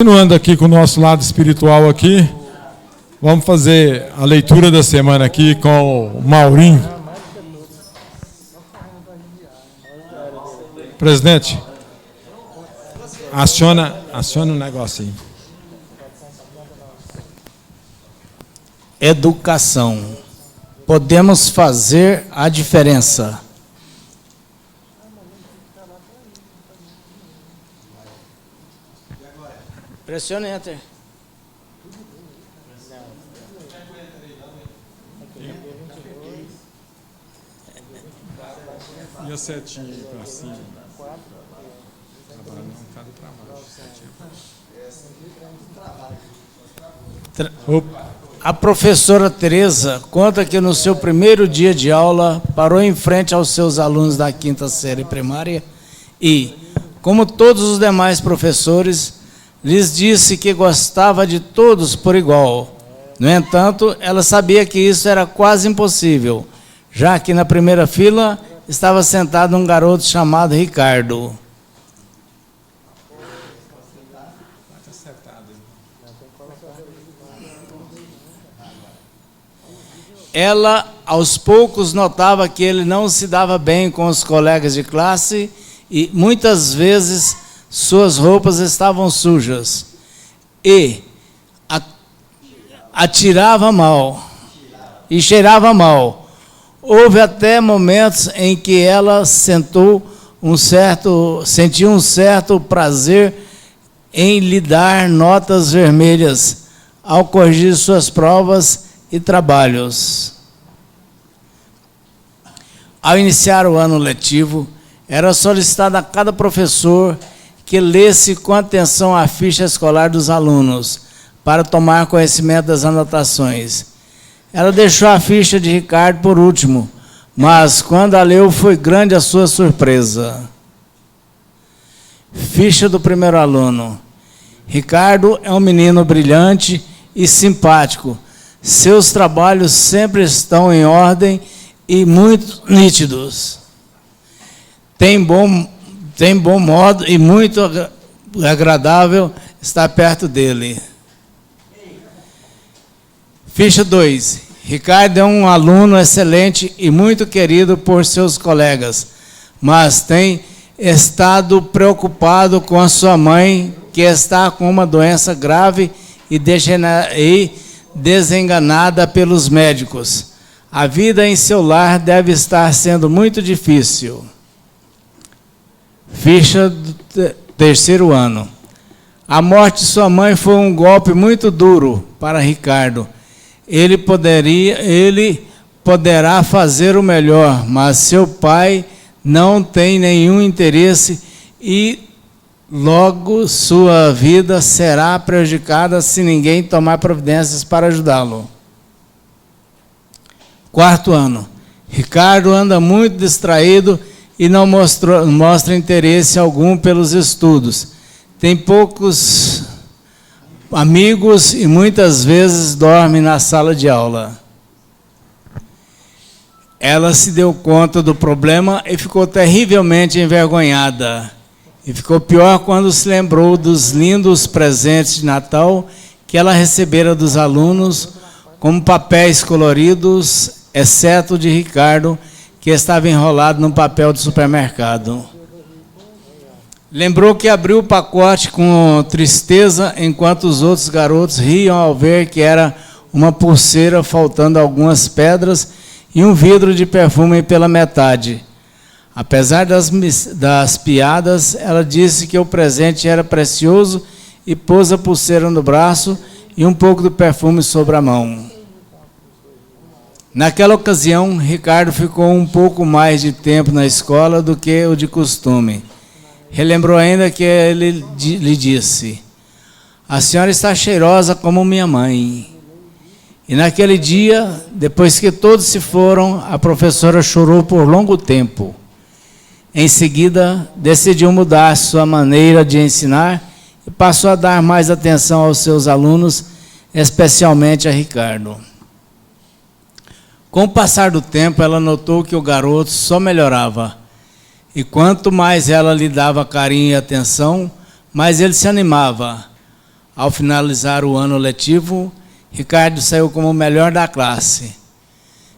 Continuando aqui com o nosso lado espiritual aqui, vamos fazer a leitura da semana aqui com o Maurinho. Presidente, aciona o negocinho. Educação. Podemos fazer a diferença. Pressione Enter. E a setinha aí para cima? Agora não, cadê para baixo? A professora Tereza conta que no seu primeiro dia de aula parou em frente aos seus alunos da quinta série primária e, como todos os demais professores, lhes disse que gostava de todos por igual. No entanto, ela sabia que isso era quase impossível, já que na primeira fila estava sentado um garoto chamado Ricardo. Ela, aos poucos, notava que ele não se dava bem com os colegas de classe e, muitas vezes, suas roupas estavam sujas e atirava mal e cheirava mal. Houve até momentos em que ela sentiu um certo prazer em lhe dar notas vermelhas ao corrigir suas provas e trabalhos. Ao iniciar o ano letivo, era solicitado a cada professor que lesse com atenção a ficha escolar dos alunos, para tomar conhecimento das anotações. Ela deixou a ficha de Ricardo por último, mas quando a leu foi grande a sua surpresa. Ficha do primeiro aluno. Ricardo é um menino brilhante e simpático. Seus trabalhos sempre estão em ordem e muito nítidos. Tem bom modo e muito agradável estar perto dele. Ficha 2. Ricardo é um aluno excelente e muito querido por seus colegas, mas tem estado preocupado com a sua mãe, que está com uma doença grave e desenganada pelos médicos. A vida em seu lar deve estar sendo muito difícil. Ficha do terceiro ano. A morte de sua mãe foi um golpe muito duro para Ricardo. Ele poderá fazer o melhor, mas seu pai não tem nenhum interesse e logo sua vida será prejudicada se ninguém tomar providências para ajudá-lo. Quarto ano. Ricardo anda muito distraído e não mostra interesse algum pelos estudos. Tem poucos amigos e muitas vezes dorme na sala de aula. Ela se deu conta do problema e ficou terrivelmente envergonhada. E ficou pior quando se lembrou dos lindos presentes de Natal que ela recebera dos alunos, como papéis coloridos, exceto o de Ricardo, que estava enrolado num papel de supermercado. Lembrou que abriu o pacote com tristeza, enquanto os outros garotos riam ao ver que era uma pulseira faltando algumas pedras e um vidro de perfume pela metade. Apesar das piadas, ela disse que o presente era precioso e pôs a pulseira no braço e um pouco do perfume sobre a mão. Naquela ocasião, Ricardo ficou um pouco mais de tempo na escola do que o de costume. Relembrou ainda que ele lhe disse: "A senhora está cheirosa como minha mãe." E naquele dia, depois que todos se foram, a professora chorou por longo tempo. Em seguida, decidiu mudar sua maneira de ensinar e passou a dar mais atenção aos seus alunos, especialmente a Ricardo. Com o passar do tempo, ela notou que o garoto só melhorava. E quanto mais ela lhe dava carinho e atenção, mais ele se animava. Ao finalizar o ano letivo, Ricardo saiu como o melhor da classe.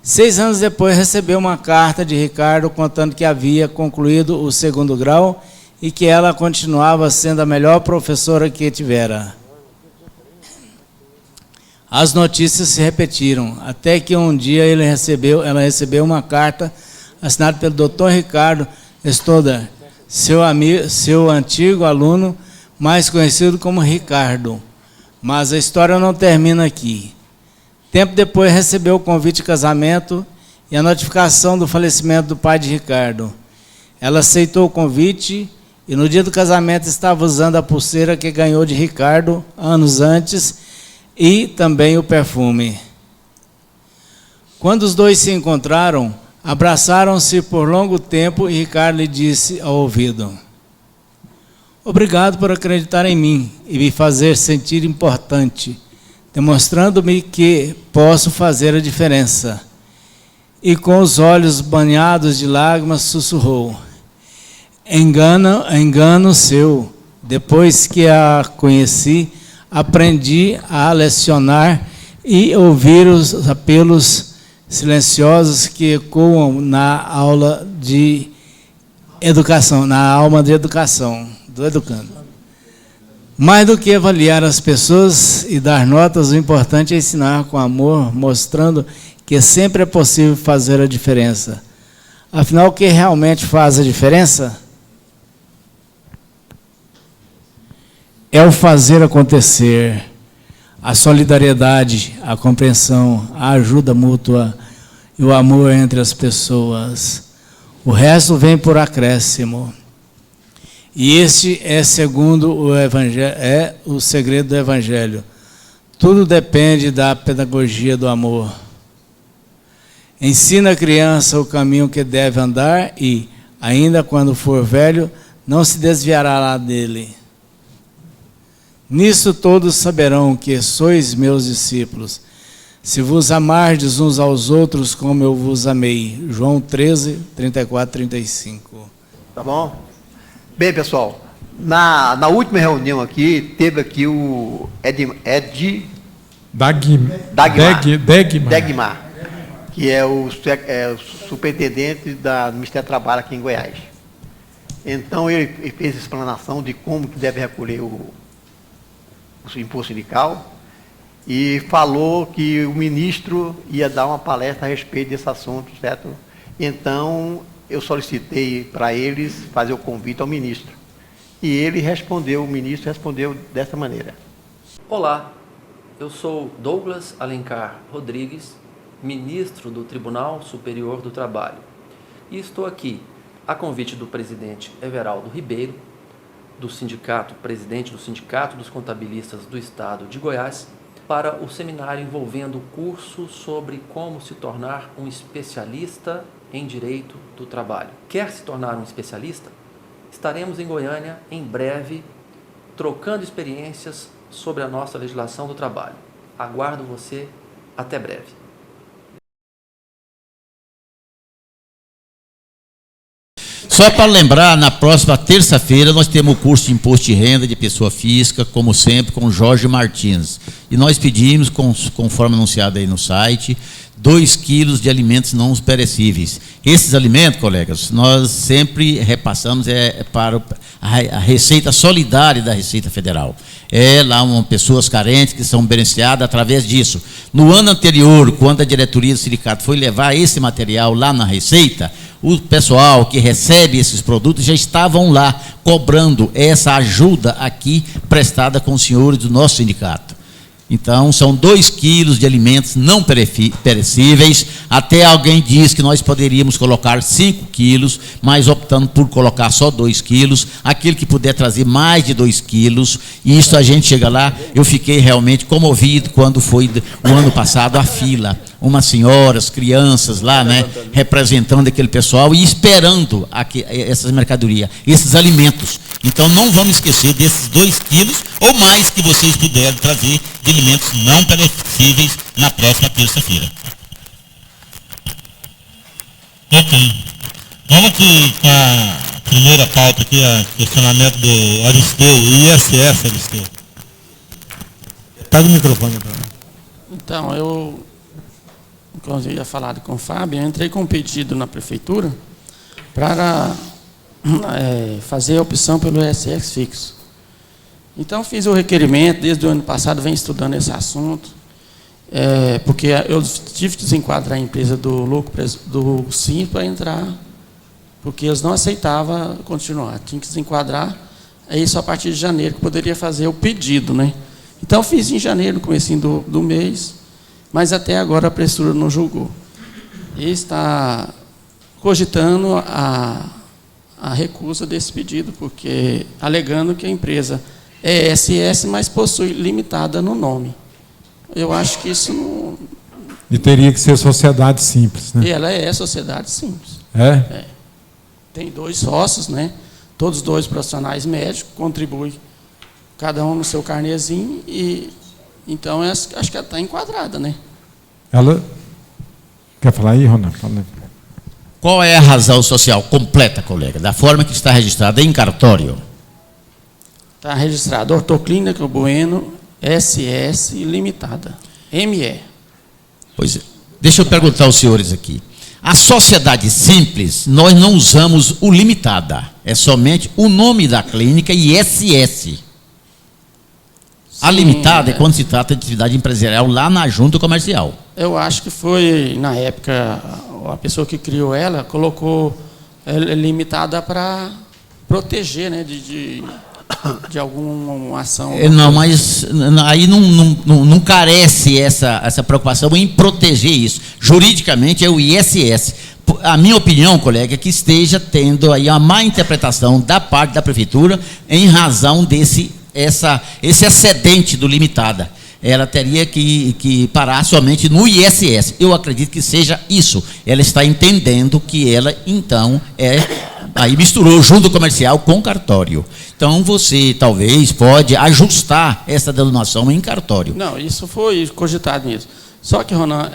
6 anos depois, recebeu uma carta de Ricardo contando que havia concluído o 2º grau e que ela continuava sendo a melhor professora que tivera. As notícias se repetiram, até que um dia ela recebeu uma carta assinada pelo Dr. Ricardo Stoddard, seu antigo aluno, mais conhecido como Ricardo. Mas a história não termina aqui. Tempo depois recebeu o convite de casamento e a notificação do falecimento do pai de Ricardo. Ela aceitou o convite e no dia do casamento estava usando a pulseira que ganhou de Ricardo anos antes e também o perfume. Quando os dois se encontraram, abraçaram-se por longo tempo e Ricardo lhe disse ao ouvido: obrigado por acreditar em mim e me fazer sentir importante, demonstrando-me que posso fazer a diferença. E com os olhos banhados de lágrimas sussurrou: engano seu. Depois que a conheci, aprendi a lecionar e ouvir os apelos silenciosos que ecoam na aula de educação, na alma de educação, do educando. Mais do que avaliar as pessoas e dar notas, o importante é ensinar com amor, mostrando que sempre é possível fazer a diferença. Afinal, o que realmente faz a diferença é o fazer acontecer, a solidariedade, a compreensão, a ajuda mútua e o amor entre as pessoas. O resto vem por acréscimo. E este é, segundo o Evangelho, é o segredo do Evangelho. Tudo depende da pedagogia do amor. Ensina a criança o caminho que deve andar e, ainda quando for velho, não se desviará lá dele. Nisso todos saberão que sois meus discípulos, se vos amardes uns aos outros como eu vos amei. João 13, 34, 35. Tá bom? Bem, pessoal, na última reunião aqui, teve aqui o Degmar, que é o superintendente do Ministério do Trabalho aqui em Goiás. Então, ele fez a explanação de como que deve recolher o imposto sindical e falou que o ministro ia dar uma palestra a respeito desse assunto, certo? Então, eu solicitei para eles fazer o convite ao ministro. E o ministro respondeu dessa maneira. Olá, eu sou Douglas Alencar Rodrigues, ministro do Tribunal Superior do Trabalho. E estou aqui a convite do presidente Everaldo Ribeiro, presidente do Sindicato dos Contabilistas do Estado de Goiás, para o seminário envolvendo o curso sobre como se tornar um especialista em direito do trabalho. Quer se tornar um especialista? Estaremos em Goiânia em breve, trocando experiências sobre a nossa legislação do trabalho. Aguardo você, até breve. Só para lembrar, na próxima terça-feira nós temos o curso de Imposto de Renda de Pessoa Física, como sempre, com Jorge Martins. E nós pedimos, conforme anunciado aí no site, 2 quilos de alimentos não perecíveis. Esses alimentos, colegas, nós sempre repassamos para a Receita Solidária da Receita Federal. É lá pessoas carentes que são beneficiadas através disso. No ano anterior, quando a diretoria do sindicato foi levar esse material lá na Receita, o pessoal que recebe esses produtos já estavam lá cobrando essa ajuda aqui prestada com os senhores do nosso sindicato. Então, são 2 quilos de alimentos não perecíveis. Até alguém diz que nós poderíamos colocar 5 quilos, mas optando por colocar só 2 quilos. Aquele que puder trazer mais de 2 quilos, e isso a gente chega lá. Eu fiquei realmente comovido quando foi o ano passado a fila. Umas senhoras, crianças lá, né, representando aquele pessoal e esperando essas mercadorias, esses alimentos. Então, não vamos esquecer desses 2 quilos ou mais que vocês puderem trazer de alimentos não perecíveis na próxima terça-feira. Ok. Vamos aqui com a primeira pauta aqui, o questionamento do Aristeu, ISS Aristeu. Pega o microfone para mim. Então, eu, como eu ia falar com o Fábio, eu entrei com um pedido na prefeitura para fazer a opção pelo ISS fixo. Então, fiz o requerimento, desde o ano passado, venho estudando esse assunto, porque eu tive que desenquadrar a empresa do Sim para entrar, porque eles não aceitavam continuar, tinha que desenquadrar, aí só a partir de janeiro que poderia fazer o pedido, né? Então, fiz em janeiro, no comecinho do mês, mas até agora a prefeitura não julgou. E está cogitando a recusa desse pedido, porque alegando que a empresa é SS, mas possui limitada no nome. Eu acho que isso não... E teria que ser sociedade simples, né? E ela é sociedade simples. É? Tem 2 sócios, né? Todos 2 profissionais médicos, contribuem cada um no seu carnezinho, e então acho que ela está enquadrada, né? Ela... Quer falar aí, Ronan? Fala. Qual é a razão social completa, colega, da forma que está registrada em cartório? Está registrado Ortoclínica Bueno, SS Limitada, ME. Pois é. Deixa eu perguntar aos senhores aqui. A sociedade simples, nós não usamos o limitada. É somente o nome da clínica e SS. A limitada é quando se trata de atividade empresarial lá na junta comercial. Eu acho que foi, na época, a pessoa que criou ela, colocou limitada para proteger, né, de alguma ação. Não, mas aí não carece essa preocupação em proteger isso. Juridicamente é o ISS. A minha opinião, colega, é que esteja tendo aí uma má interpretação da parte da prefeitura em razão esse excedente do limitada. Ela teria que parar somente no ISS. Eu acredito que seja isso. Ela está entendendo que ela, então, aí misturou junto comercial com cartório. Então, você talvez pode ajustar essa denominação em cartório. Não, isso foi cogitado mesmo. Só que, Ronan,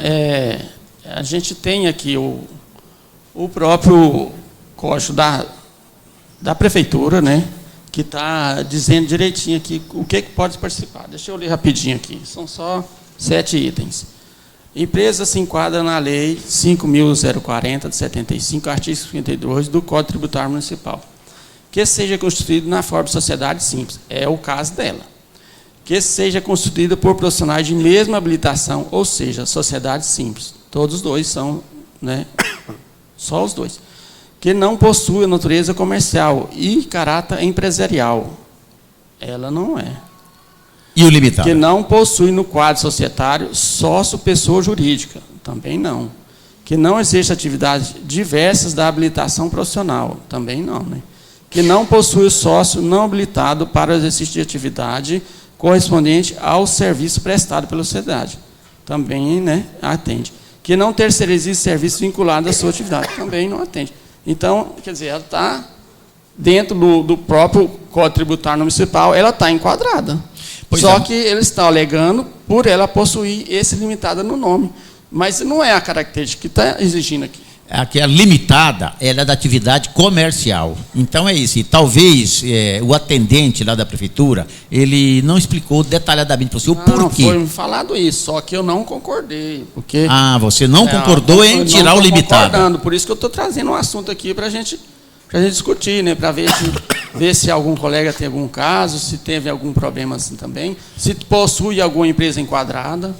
a gente tem aqui o próprio código da prefeitura, né? Que está dizendo direitinho aqui o que pode participar. Deixa eu ler rapidinho aqui. São só 7 itens. Empresa se enquadra na Lei 5.040, de 75, artigo 52 do Código Tributário Municipal. Que seja constituído na forma de sociedade simples. É o caso dela. Que seja constituída por profissionais de mesma habilitação, ou seja, sociedade simples. Todos os 2 são, né? Só os 2. Que não possui natureza comercial e caráter empresarial. Ela não é. E o limitado? Que não possui no quadro societário sócio pessoa jurídica. Também não. Que não exerce atividades diversas da habilitação profissional. Também não, né? Que não possui sócio não habilitado para o exercício de atividade correspondente ao serviço prestado pela sociedade. Também, né, atende. Que não terceirize serviço vinculado à sua atividade. Também não atende. Então, quer dizer, ela está dentro do próprio Código Tributário Municipal, ela está enquadrada. Só que eles estão alegando por ela possuir esse limitada no nome. Mas não é a característica que está exigindo aqui. Aqui a limitada, ela é da atividade comercial. Então é isso. E talvez o atendente lá da prefeitura, ele não explicou detalhadamente para você o porquê. Não, foi falado isso, só que eu não concordei. Porque, você não concordou em tirar o limitado. Por isso que eu estou trazendo um assunto aqui para a gente discutir, né? Para ver se algum colega tem algum caso, se teve algum problema assim também, se possui alguma empresa enquadrada.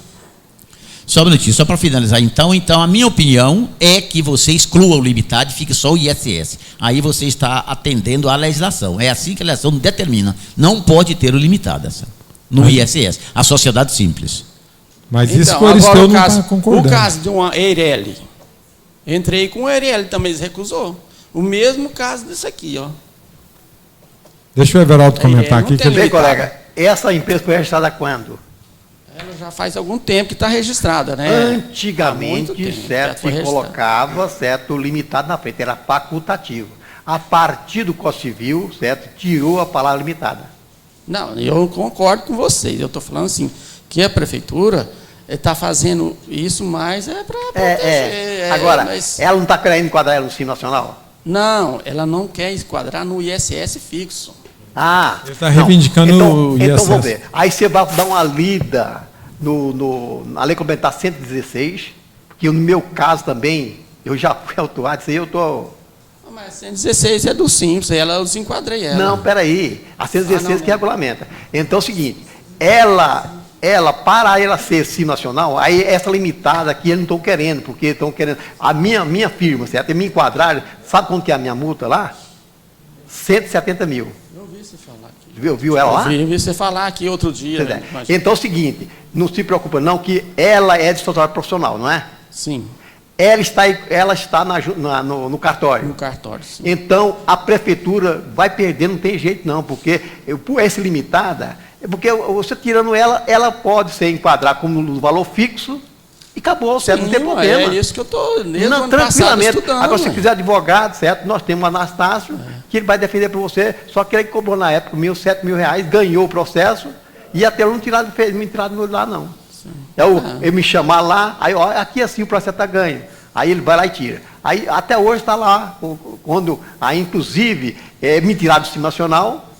Só um minutinho, só para finalizar. Então, a minha opinião é que você exclua o limitado e fique só o ISS. Aí você está atendendo à legislação. É assim que a legislação determina. Não pode ter o limitado no ISS. A sociedade simples. Mas então, isso o Aristeu não está concordando. O caso de uma Eireli. Entrei com o Eireli, também eles recusou. O mesmo caso desse aqui, ó. Deixa o Everaldo comentar aqui. Bem, colega, essa empresa foi registrada quando? Ela já faz algum tempo que está registrada, né? Antigamente, certo, se colocava, certo, limitado na frente, era facultativo. A partir do Código Civil, certo, tirou a palavra limitada. Não, eu concordo com vocês. Eu estou falando assim, que a prefeitura está fazendo isso, mas para proteger. Agora, mas... ela não está querendo enquadrar ela no Sim Nacional? Não, ela não quer enquadrar no ISS fixo. Ah, Ele está reivindicando o então ISS. vamos ver. Aí você vai dar uma lida na Lei Complementar 116, que no meu caso também, eu já fui autuado, isso aí eu estou... Mas 116 é do Simples, eu desenquadrei ela. Não, peraí, a 116 que regulamenta. Então é o seguinte, para ela ser sim nacional, aí essa limitada aqui eles não estão querendo, porque estão querendo... A minha firma, certo? Me enquadraram, sabe quanto que é a minha multa lá? 170 mil. Eu vi você falar aqui. Viu ela lá? Eu vi você falar aqui outro dia. Pois é. Né? Mas... Então é o seguinte, não se preocupa não, que ela é de sociedade profissional, não é? Sim. Ela está no cartório. No cartório, sim. Então, a prefeitura vai perder, não tem jeito não, porque por essa limitada, porque você tirando ela pode ser enquadrada como no valor fixo e acabou, certo? Não tem problema. É isso que eu estou Não, tranquilamente. Agora, se quiser advogado, certo? Nós temos o Anastácio, que ele vai defender para você, só que ele cobrou na época R$7 mil, ganhou o processo, e até eu não tiraram lá, não. Eu me chamar lá, aí ó, aqui assim o processo está ganho. Aí ele vai lá e tira. Aí até hoje está lá, aí inclusive me tiraram do Sistema Nacional,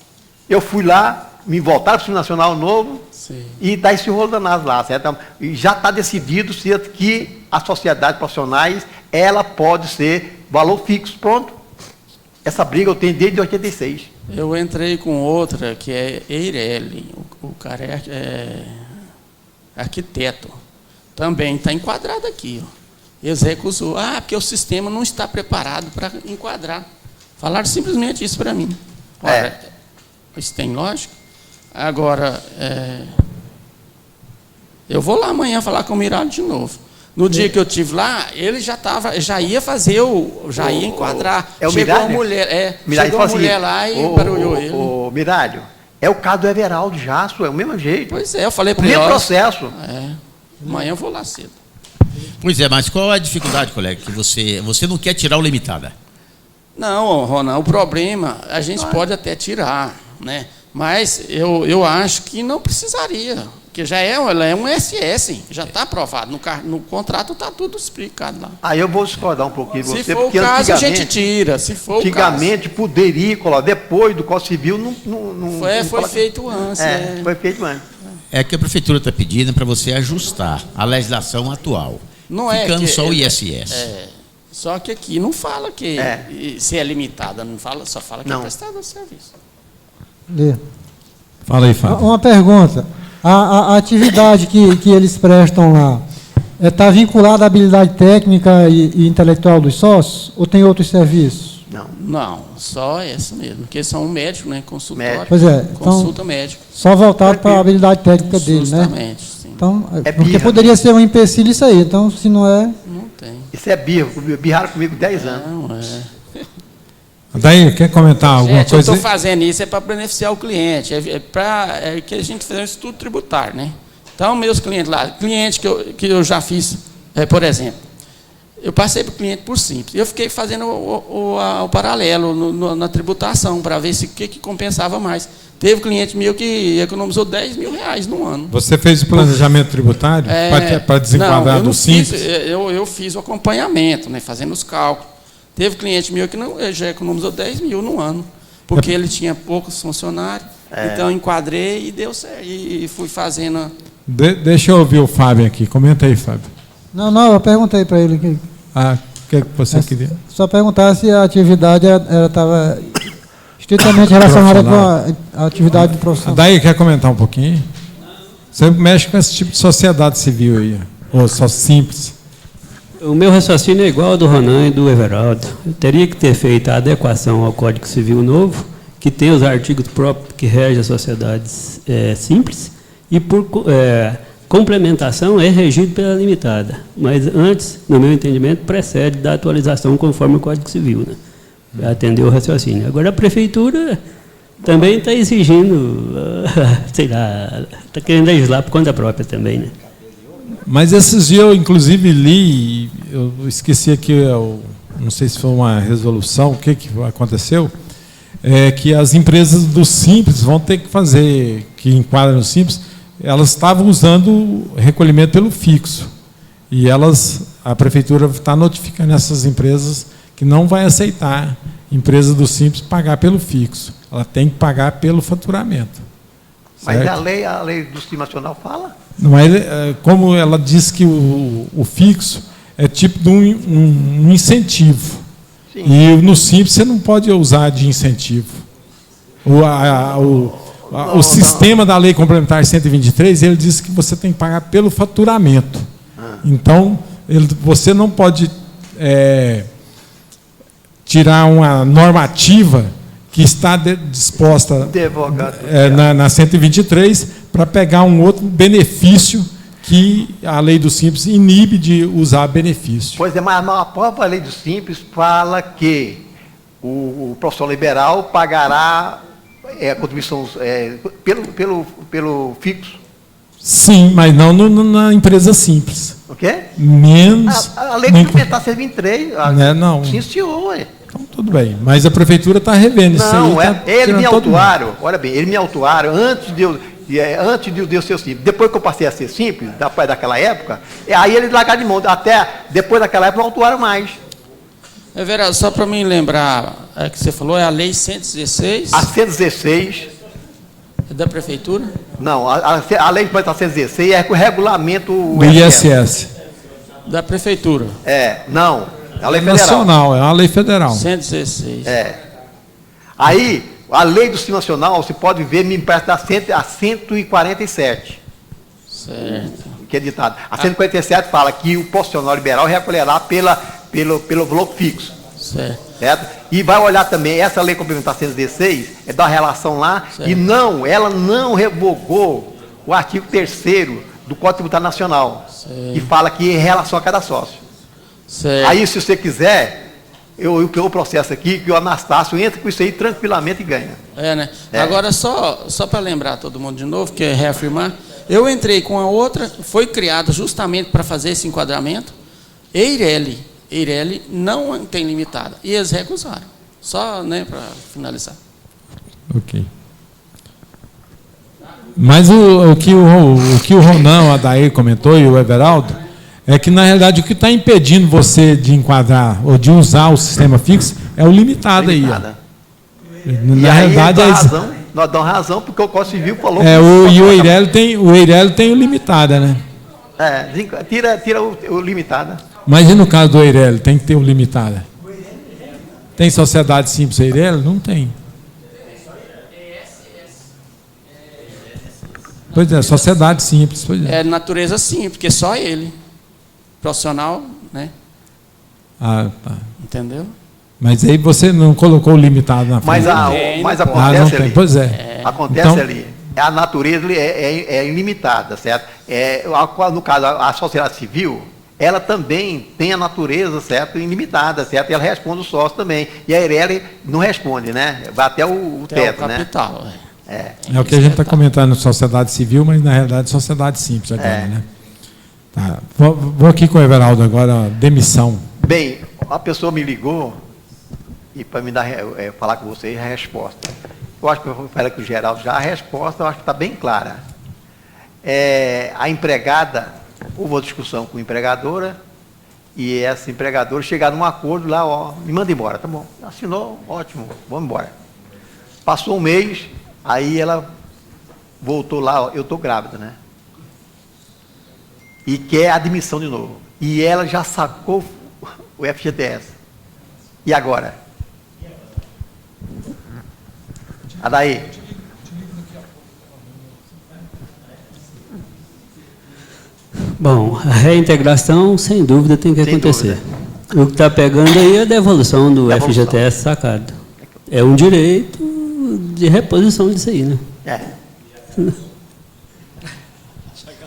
eu fui lá, me voltaram para o Sistema Nacional novo, sim, e está esse rolo danado lá, certo? E já está decidido certo, que as sociedades profissionais, ela pode ser valor fixo, pronto. Essa briga eu tenho desde 86. Eu entrei com outra, que é Eireli, o cara é arquiteto, também está enquadrado aqui, ó. Eles recusou, porque o sistema não está preparado para enquadrar. Falaram simplesmente isso para mim. Ora, isso tem lógica. Agora, eu vou lá amanhã falar com o Miralho de novo. No dia que eu estive lá, ele já ia fazer já ia enquadrar. Chegou uma mulher, chegou uma mulher lá e barulhou ele. Ô, Miralho, é o caso do Everaldo Jasso, é o mesmo jeito. Pois é, eu falei para ele. O mesmo processo. Amanhã eu vou lá cedo. Pois é, mas qual é a dificuldade, colega, que você não quer tirar o limitada? Não, Ronan, o problema, a gente pode até tirar, né? Mas eu acho que não precisaria, porque ela é um SS, já está aprovado, no contrato está tudo explicado lá. Aí eu vou discordar um pouquinho de você, se for o caso, a gente tira, se for antigamente, poderia colocar, depois do Código Civil, não foi feito antes. Foi feito antes. É que a prefeitura está pedindo para você ajustar a legislação atual, não ficando só o ISS. Só que aqui não fala que se é limitada, não fala, só fala que é prestador de serviço. Fala aí, Fábio. Uma pergunta. A atividade que eles prestam lá está vinculada à habilidade técnica e intelectual dos sócios ou tem outros serviços? Não, só essa mesmo, porque eles são médicos, né? Consultório. Pois é, consulta médico. Só voltado para a habilidade técnica dele, né? Justamente, sim. Então, porque poderia ser um empecilho isso aí, então se não é... Não tem. Isso é birraram comigo 10 anos. Não, Daí, quer comentar alguma gente, coisa? Eu estou fazendo isso para beneficiar o cliente, para que a gente faça um estudo tributário, né? Então, meus clientes lá, que eu já fiz, por exemplo, eu passei para o cliente por simples. Eu fiquei fazendo o paralelo na tributação, para ver o que compensava mais. Teve cliente meu que economizou R$10 mil no ano. Você fez o planejamento tributário para desenquadrar do Simples? Eu fiz o acompanhamento, né, fazendo os cálculos. Teve cliente meu que já economizou R$10 mil no ano, porque ele tinha poucos funcionários. Então, eu enquadrei e deu certo. E fui fazendo... Deixa eu ouvir o Fábio aqui. Comenta aí, Fábio. Não, eu perguntei para ele. O que você queria? Só perguntar se a atividade estava estritamente relacionada com a atividade do profissional. Daí, quer comentar um pouquinho? Você mexe com esse tipo de sociedade civil aí, ou só simples? O meu raciocínio é igual ao do Ronan e do Everaldo. Eu teria que ter feito a adequação ao Código Civil novo, que tem os artigos próprios que regem as sociedades simples, e por complementação é regido pela limitada. Mas antes, no meu entendimento, precede da atualização conforme o Código Civil, né? Para atender o raciocínio. Agora, a Prefeitura também está exigindo, sei lá, está querendo legislar por conta própria também, né? Mas esses dias eu, inclusive, li, eu esqueci aqui, não sei se foi uma resolução, o que aconteceu, que as empresas do Simples vão ter que fazer, que enquadram no Simples, elas estavam usando recolhimento pelo fixo. E a Prefeitura está notificando essas empresas que não vai aceitar empresa do Simples pagar pelo fixo. ela tem que pagar pelo faturamento. Mas certo? a lei do Sistema Nacional fala? Não é, como ela diz que o fixo é tipo de um incentivo. Sim. E no Simples você não pode usar de incentivo. O sistema da Lei Complementar 123, ele diz que você tem que pagar pelo faturamento. Então, você não pode tirar uma normativa que está disposta na 123 para pegar um outro benefício que a Lei do Simples inibe de usar benefício. Pois é, mas a própria Lei do Simples fala que o profissional liberal pagará a contribuição pelo fixo. Sim, mas não na empresa simples. O quê? Menos. A Lei Complementar 123. Não. Sim, senhor. Então, tudo bem. Mas a prefeitura está revendo isso aí. Ele me autuaram, olha bem, ele me autuaram antes de eu ser simples. Depois que eu passei a ser simples, daquela época, aí eles largaram de mão. Até depois daquela época não autuaram mais. Vereador, só para mim lembrar, que você falou, é a Lei 116. A 116. É da Prefeitura? Não, a Lei 116 é o regulamento do ISS. Da Prefeitura. Não. É a lei federal. Nacional, é uma lei federal. 116. Aí, a lei do Sistema Nacional, você pode ver, me parece a 147. Certo. Que é ditado. A 147 fala que o profissional liberal recolherá pelo valor fixo. Certo? E vai olhar também, essa lei complementar 116, é da relação lá, certo. E ela não revogou o artigo 3º do Código Tributário Nacional, certo. Que fala que em relação a cada sócio. Certo. Aí, se você quiser, eu processo aqui, que o Anastácio entra com isso aí tranquilamente e ganha. Né? Agora, só para lembrar todo mundo de novo, que é reafirmar, eu entrei com a outra, foi criada justamente para fazer esse enquadramento, Eireli não tem limitada, e eles recusaram. Só, para finalizar. Ok. Mas o que o Ronan, o Adair comentou, e o Everaldo, é que, na realidade, o que está impedindo você de enquadrar ou de usar o sistema fixo é o limitado aí. Na realidade, nós damos razão, porque o Código Civil falou... E o Eireli tem o limitada, né? Tira o limitada. Mas e no caso do Eireli, tem que ter o limitada? Tem sociedade simples Eireli? Não tem. Pois é, sociedade simples. Pois é. É natureza simples, porque só ele. Profissional, né? Tá. Entendeu? Mas aí você não colocou o limitado na frente. Mas acontece ali. Pois é. Acontece então, ali. A natureza é ilimitada, certo? No caso, a sociedade civil, ela também tem a natureza, certo? Ilimitada, certo? E ela responde o sócio também. E a Eireli não responde, né? Vai até o teto, o capital, né? É o que a gente está comentando, sociedade civil, mas na realidade sociedade simples agora, né? Tá. Vou aqui com o Everaldo agora, demissão. Bem, a pessoa me ligou e para me dar, falar com vocês a resposta. Eu acho que eu falei com o Geraldo já, a resposta eu acho que está bem clara. A empregada, houve uma discussão com a empregadora, e essa empregadora chegaram num acordo lá, me manda embora, tá bom. Assinou, ótimo, vamos embora. Passou um mês, aí ela voltou lá, eu estou grávida, né? E quer admissão de novo. E ela já sacou o FGTS. E agora? Adair. Bom, a reintegração, sem dúvida, tem que acontecer. O que está pegando aí é a devolução do FGTS sacado. É um direito de reposição disso aí, né?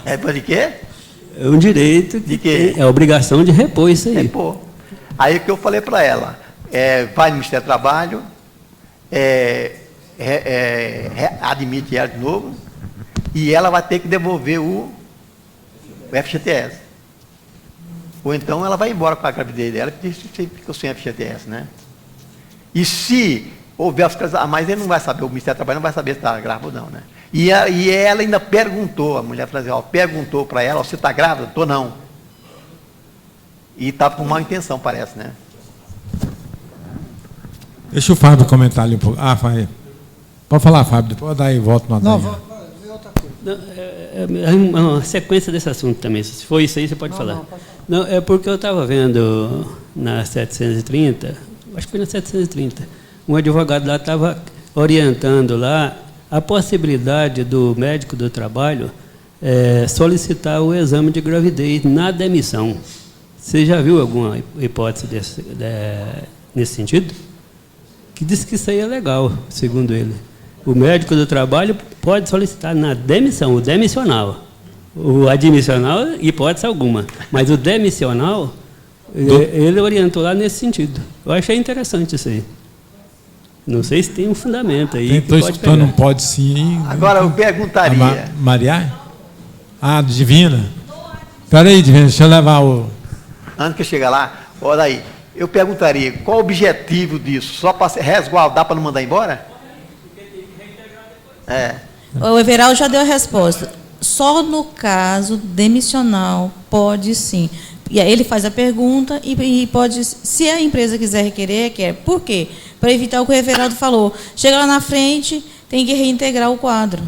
É de quê? É um direito de quê? É a obrigação de repor isso aí. Repor. Aí o que eu falei para ela, vai no Ministério do Trabalho, admite ela de novo, e ela vai ter que devolver o FGTS. Ou então ela vai embora com a gravidez dela, porque ficou sem FGTS, né? E se houver as coisas a mais, ele não vai saber, o Ministério do Trabalho não vai saber se está grávida ou não, né? E ela ainda perguntou, a mulher perguntou para ela, você está grávida? Estou não. E estava com má intenção, parece, né? Deixa o Fábio comentar ali um pouco. Fábio. Pode falar, Fábio, depois daí volto no Não, Adair. vou outra coisa. É uma sequência desse assunto também. Se for isso aí, você pode falar. Não, é porque eu estava vendo na 730, acho que foi na 730, um advogado lá estava orientando lá a possibilidade do médico do trabalho solicitar o exame de gravidez na demissão. Você já viu alguma hipótese nesse sentido? Que diz que isso aí é legal, segundo ele. O médico do trabalho pode solicitar na demissão, o demissional. O admissional, hipótese alguma. Mas o demissional, ele orientou lá nesse sentido. Eu achei interessante isso aí. Não sei se tem um fundamento aí. Estou escutando, não pode sim. Agora eu perguntaria. Maria? Ah, Divina. Espera aí, Divina, deixa eu levar o... Antes que eu chegar lá, olha aí, eu perguntaria, qual o objetivo disso? Só para resguardar, para não mandar embora? O Everaldo já deu a resposta. Só no caso demissional pode sim. E aí ele faz a pergunta e pode, se a empresa quiser requerer, requer. Por quê? Para evitar o que o Everaldo falou. Chega lá na frente, tem que reintegrar o quadro.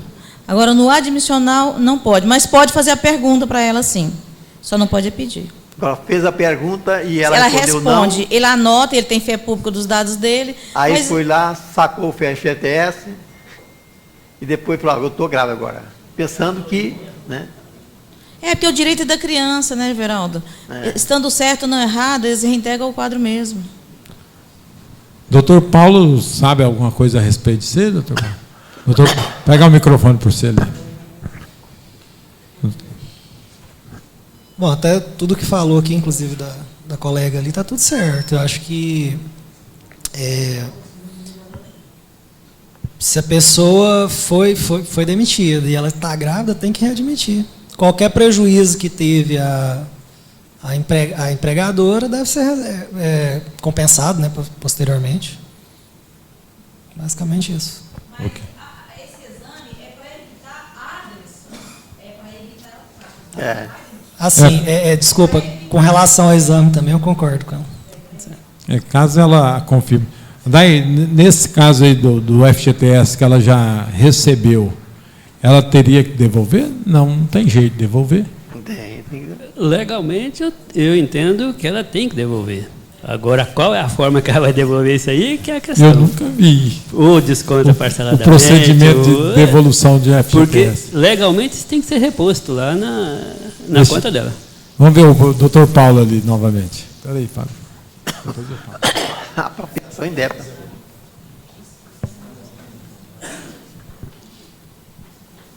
Agora, no admissional, não pode. Mas pode fazer a pergunta para ela, sim. Só não pode pedir. Agora, fez a pergunta e ela respondeu responde, não. ele anota, ele tem fé pública dos dados dele. Aí mas... foi lá, sacou o FGTS e depois falou, eu estou grávida agora. Pensando que, né? Porque o direito é da criança, né, Everaldo? Estando certo ou não errado, eles reintegram o quadro mesmo. Doutor Paulo, sabe alguma coisa a respeito de você, doutor Paulo? Doutor, pega o microfone por você ali. Bom, até tudo que falou aqui, inclusive da colega ali, está tudo certo. Eu acho que se a pessoa foi demitida e ela está grávida, tem que readmitir. Qualquer prejuízo que teve a empregadora deve ser compensado, né, posteriormente. Basicamente isso. Okay. Esse exame é para evitar a agressão, é para evitar o Assim, desculpa, com relação ao exame também eu concordo com ela. Caso ela confirme. Daí, nesse caso aí do FGTS que ela já recebeu, ela teria que devolver? Não tem jeito de devolver. Não tem. Legalmente, eu entendo que ela tem que devolver. Agora, qual é a forma que ela vai devolver isso aí, que é a questão. Eu nunca vi. Ou desconta parceladamente. O procedimento de devolução de FGTS. Porque, legalmente, isso tem que ser reposto lá na conta dela. Vamos ver o doutor Paulo ali novamente. Espera aí, Fábio. A apropriação indébita.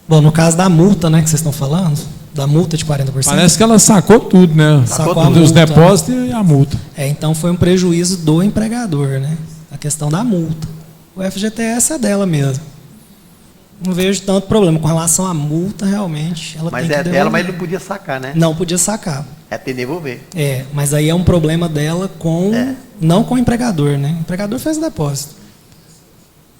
Bom, no caso da multa, né, que vocês estão falando, da multa de 40%. Parece que ela sacou tudo, né? Sacou os multa, depósitos e a multa. Então foi um prejuízo do empregador, né? A questão da multa. O FGTS é dela mesmo. Não vejo tanto problema. Com relação à multa, realmente, ela Mas tem que devolver. dela, mas não podia sacar, né? Não podia sacar. Tem que devolver. Mas aí é um problema dela não com o empregador, né? O empregador fez o depósito.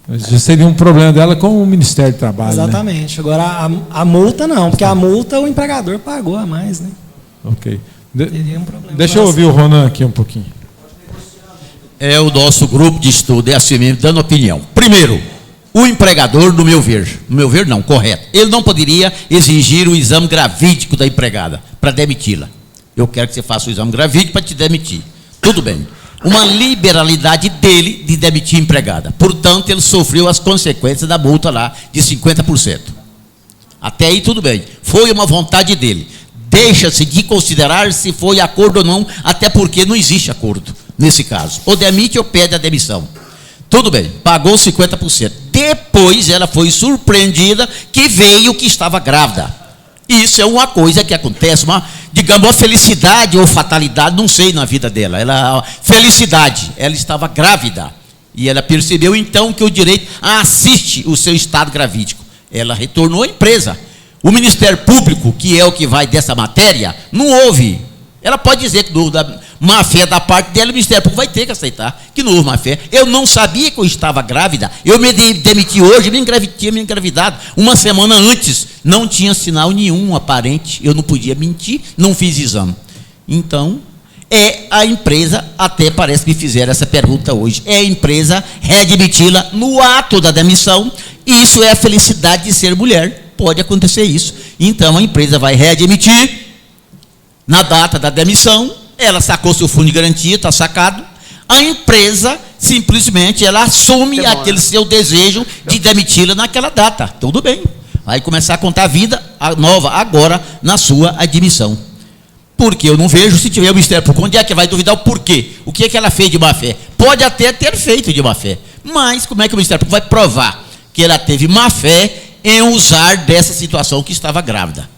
Isso seria um problema dela com o Ministério do Trabalho. Exatamente. Né? Agora, a multa não, porque a multa o empregador pagou a mais, né? Ok. Teria um problema. Deixa eu ouvir o Ronan aqui um pouquinho. É o nosso grupo de estudo, é assim mesmo, dando opinião. Primeiro, o empregador, no meu ver não, correto. Ele não poderia exigir o exame gravídico da empregada para demiti-la. Eu quero que você faça o exame gravídico para te demitir. Tudo bem. Uma liberalidade dele de demitir a empregada. Portanto, ele sofreu as consequências da multa lá de 50%. Até aí tudo bem. Foi uma vontade dele. Deixa-se de considerar se foi acordo ou não, até porque não existe acordo nesse caso. Ou demite ou pede a demissão. Tudo bem, pagou 50%. Depois ela foi surpreendida que veio que estava grávida. Isso é uma coisa que acontece, digamos, uma felicidade ou fatalidade, não sei, na vida dela. Felicidade, ela estava grávida. E ela percebeu então que o direito assiste o seu estado gravídico. Ela retornou à empresa. O Ministério Público, que é o que vai dessa matéria, não houve. Ela pode dizer que não houve má fé da parte dela, o Ministério Público vai ter que aceitar que não houve má fé. Eu não sabia que eu estava grávida. Eu me demiti hoje, tinha me engravidado. Uma semana antes, não tinha sinal nenhum aparente. Eu não podia mentir, não fiz exame. Então, é a empresa, até parece que me fizeram essa pergunta hoje, é a empresa readmiti-la no ato da demissão. Isso é a felicidade de ser mulher, pode acontecer isso. Então a empresa vai readmitir na data da demissão, ela sacou seu fundo de garantia, está sacado, a empresa simplesmente ela assume aquele seu desejo de demiti-la naquela data. Tudo bem, vai começar a contar a vida nova agora na sua admissão. Porque eu não vejo, se tiver o Ministério Público, onde é que vai duvidar o porquê? O que é que ela fez de má fé? Pode até ter feito de má fé, mas como é que o Ministério Público vai provar que ela teve má fé em usar dessa situação que estava grávida?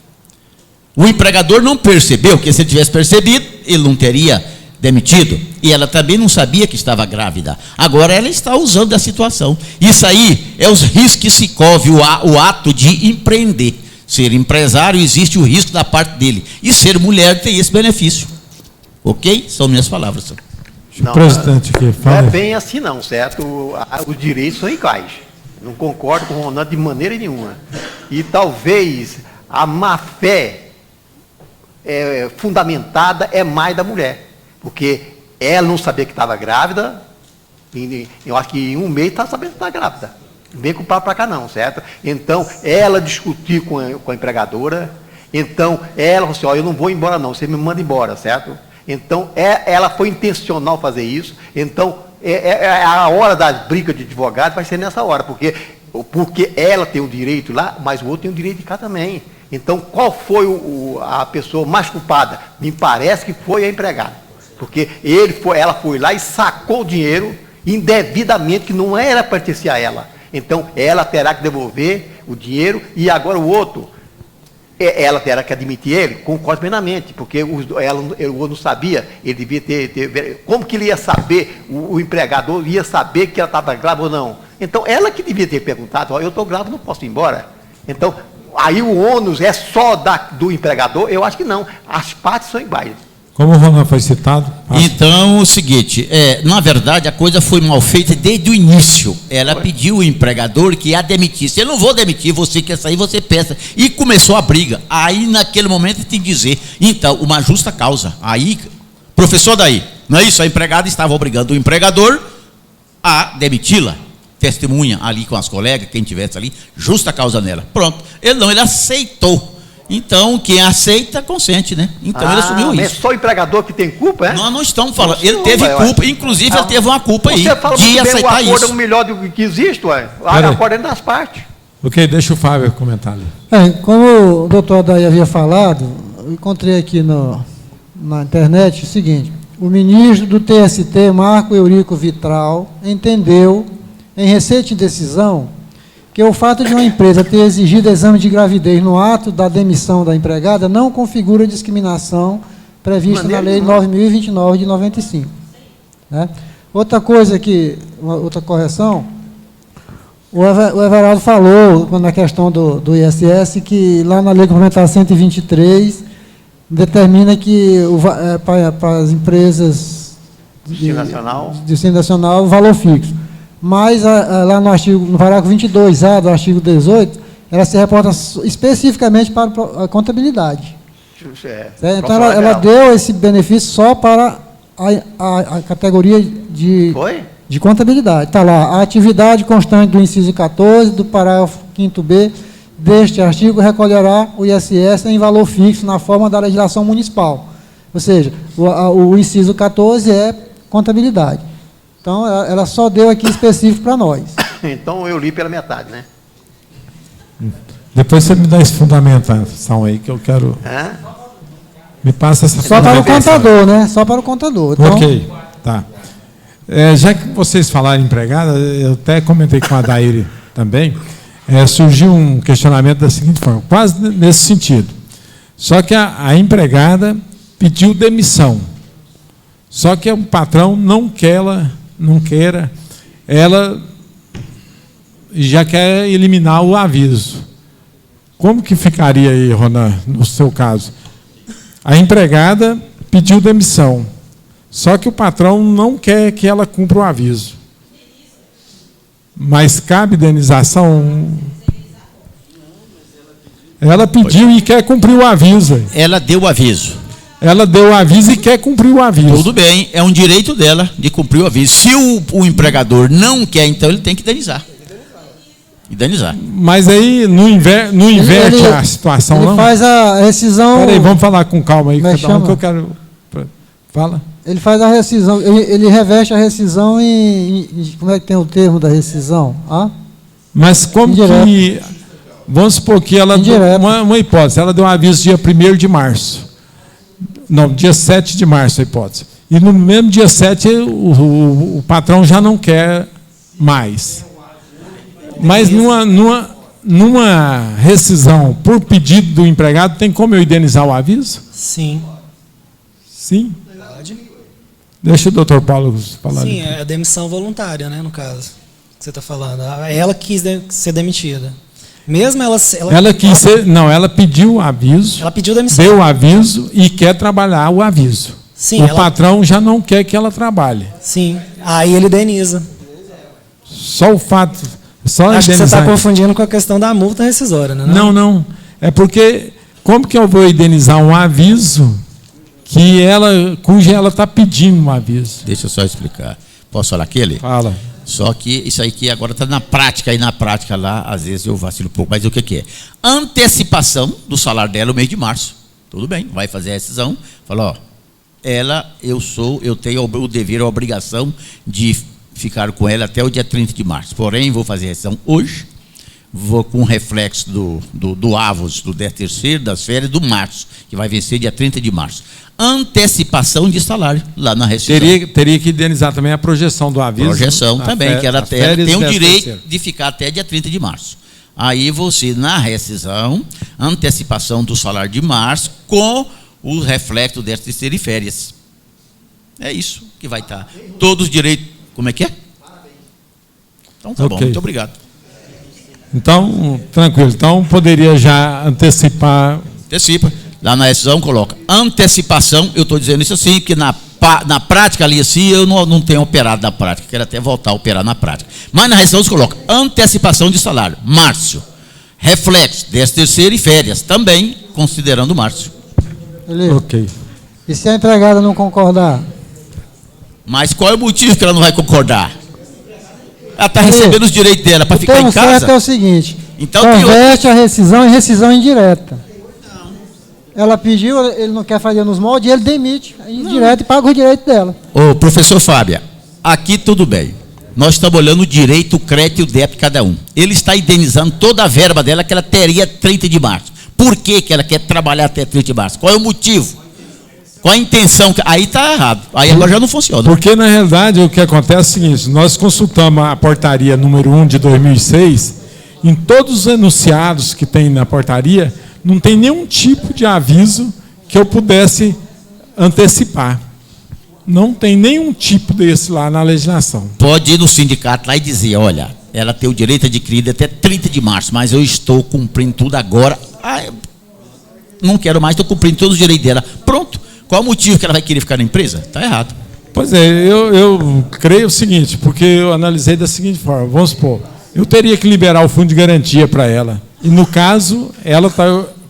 O empregador não percebeu, porque se ele tivesse percebido, ele não teria demitido, e ela também não sabia que estava grávida. Agora ela está usando a situação. Isso aí é os riscos que se corre o ato de empreender. Ser empresário, existe o risco da parte dele, e ser mulher tem esse benefício. Ok? São minhas palavras, senhor. Não, presidente aqui, fala. Não é bem assim não, certo? Os direitos são iguais. Não concordo com o Ronaldo de maneira nenhuma. E talvez a má fé fundamentada é mais da mulher, porque ela não sabia que estava grávida, eu acho que em um mês está sabendo que está grávida, não vem com o papo para cá não, certo? Então, ela discutiu com a empregadora, então, ela falou assim, ó, eu não vou embora não, você me manda embora, certo? Então, ela foi intencional fazer isso, então, a hora das brigas de advogado vai ser nessa hora, porque ela tem o direito lá, mas o outro tem o direito de cá também. Então, qual foi a pessoa mais culpada? Me parece que foi a empregada. Porque ela foi lá e sacou o dinheiro indevidamente, que não era pertencer a ela. Então, ela terá que devolver o dinheiro, e agora o outro, ela terá que admitir ele, concordo plenamente, porque eu não sabia, ele devia ter como que ele ia saber, o empregador ia saber que ela estava grávida ou não? Então, ela que devia ter perguntado, ó, eu estou grávida, não posso ir embora. Então, aí o ônus é só do empregador? Eu acho que não. As partes são iguais. Como o Ronaldo foi citado. Então, o seguinte, na verdade, a coisa foi mal feita desde o início. Ela pediu ao empregador que a demitisse. Eu não vou demitir, você quer sair, você peça. E começou a briga. Aí, naquele momento, tem que dizer, então, uma justa causa. Aí, professor daí, não é isso? A empregada estava obrigando o empregador a demiti-la. Testemunha ali com as colegas, quem tivesse ali, justa causa nela. Pronto. Ele aceitou. Então, quem aceita, consente, né? Então, ele assumiu isso. É só o empregador que tem culpa, é? Nós não estamos falando. Ele teve culpa, inclusive ele teve uma culpa aí, de aceitar isso. O acordo é o melhor do que existe, ué. O acordo é das partes. Ok, deixa o Fábio comentar ali. Como o doutor Adair havia falado, eu encontrei aqui na internet o seguinte: o ministro do TST, Marco Eurico Vitral, entendeu, em recente decisão, que o fato de uma empresa ter exigido exame de gravidez no ato da demissão da empregada não configura discriminação prevista na Lei 9.029 de 95. Né? Outra coisa outra correção, o Everaldo falou na questão do ISS, que lá na Lei Complementar 123 determina que para as empresas de ensino nacional o valor fixo. Mas lá no parágrafo 22A do artigo 18, ela se reporta especificamente para a contabilidade. Então, ela deu esse benefício só para a categoria de contabilidade. Está lá, a atividade constante do inciso 14, do parágrafo 5º-B deste artigo, recolherá o ISS em valor fixo na forma da legislação municipal. Ou seja, o inciso 14 é contabilidade. Então, ela só deu aqui específico para nós. Então, eu li pela metade, né? Depois você me dá essa fundamentação aí, que eu quero... Me passa essa só para o contador, né? Só para o contador. Então... Ok, tá. Já que vocês falaram em empregada, eu até comentei com a Adair também, surgiu um questionamento da seguinte forma, quase nesse sentido. Só que a empregada pediu demissão. Só que o patrão não queira, ela já quer eliminar o aviso. Como que ficaria aí, Ronan, no seu caso? A empregada pediu demissão, só que o patrão não quer que ela cumpra o aviso. Mas cabe indenização? Ela pediu e quer cumprir o aviso. Ela deu o aviso. ela deu o aviso e quer cumprir o aviso. Tudo bem, é um direito dela de cumprir o aviso. Se o empregador não quer, então ele tem que indenizar. Mas aí não inverte a situação, ele não? Faz a rescisão... Peraí, vamos falar com calma aí, cada um que eu quero... Fala. Ele faz a rescisão, ele reveste a rescisão em... Como é que tem o termo da rescisão? Mas como Indireto. que... Vamos supor que ela... Uma hipótese, ela deu um aviso dia 1º de março. Não, dia 7 de março a hipótese. E no mesmo dia 7 o patrão já não quer mais. Mas numa rescisão por pedido do empregado, tem como eu indenizar o aviso? Sim. Sim? Pode. Deixa o doutor Paulo falar. Sim, é a demissão voluntária, né, no caso, que você está falando. Ela quis ser demitida. Mesmo ela quis ser... Não, ela pediu o aviso. Ela pediu demissão. Deu o aviso e quer trabalhar o aviso. Sim, o patrão já não quer que ela trabalhe. Sim, aí ele indeniza. Só o fato... Acho que você está confundindo com a questão da multa rescisória, né? Não. É porque, como que eu vou indenizar um aviso cuja ela está pedindo um aviso? Deixa eu só explicar. Posso falar aquele? Fala. Só que isso aí que agora está na prática, e na prática lá, às vezes eu vacilo um pouco. Mas o que é? Antecipação do salário dela no mês de março. Tudo bem, vai fazer a rescisão. Fala, eu tenho o dever, a obrigação de ficar com ela até o dia 30 de março. Porém, vou fazer a rescisão hoje, vou com reflexo do AVOS, do 13º, das férias, do março, que vai vencer dia 30 de março. Antecipação de salário lá na rescisão. Teria que indenizar também a projeção do aviso. Projeção também, que ela tem o direito de ficar até dia 30 de março. Aí você, na rescisão, antecipação do salário de março com o reflexo do 13º e férias. É isso que vai estar. Todos os direitos. Como é que é? Então tá bom, muito obrigado. Então, tranquilo. Então, poderia já antecipar... Antecipa. Lá na rescisão coloca antecipação, eu estou dizendo isso assim, porque na prática ali assim, eu não tenho operado na prática, quero até voltar a operar na prática. Mas na rescisão você coloca antecipação de salário, março. Reflexo, 13º e férias, também considerando março. Ok. E se a empregada não concordar? Mas qual é o motivo que ela não vai concordar? Ela está recebendo os direitos dela para ficar em casa? O certo é o seguinte, então, converte a rescisão em rescisão indireta. Ela pediu, ele não quer fazer nos moldes, ele demite indireto e paga o direito dela. Ô, professor Fábio, aqui tudo bem. Nós estamos olhando o direito, o crédito e o débito de cada um. Ele está indenizando toda a verba dela que ela teria 30 de março. Por que ela quer trabalhar até 30 de março? Qual é o motivo? Qual a intenção? Aí está errado. Aí agora já não funciona. Porque, na realidade, o que acontece é o seguinte, nós consultamos a portaria número 1 de 2006, em todos os enunciados que tem na portaria, não tem nenhum tipo de aviso que eu pudesse antecipar. Não tem nenhum tipo desse lá na legislação. Pode ir no sindicato lá e dizer, olha, ela tem o direito adquirido até 30 de março, mas eu estou cumprindo tudo agora. Não quero mais, estou cumprindo todos os direitos dela. Pronto. Qual o motivo que ela vai querer ficar na empresa? Está errado. Pois é, eu creio o seguinte, porque eu analisei da seguinte forma, vamos supor, eu teria que liberar o fundo de garantia para ela. E no caso,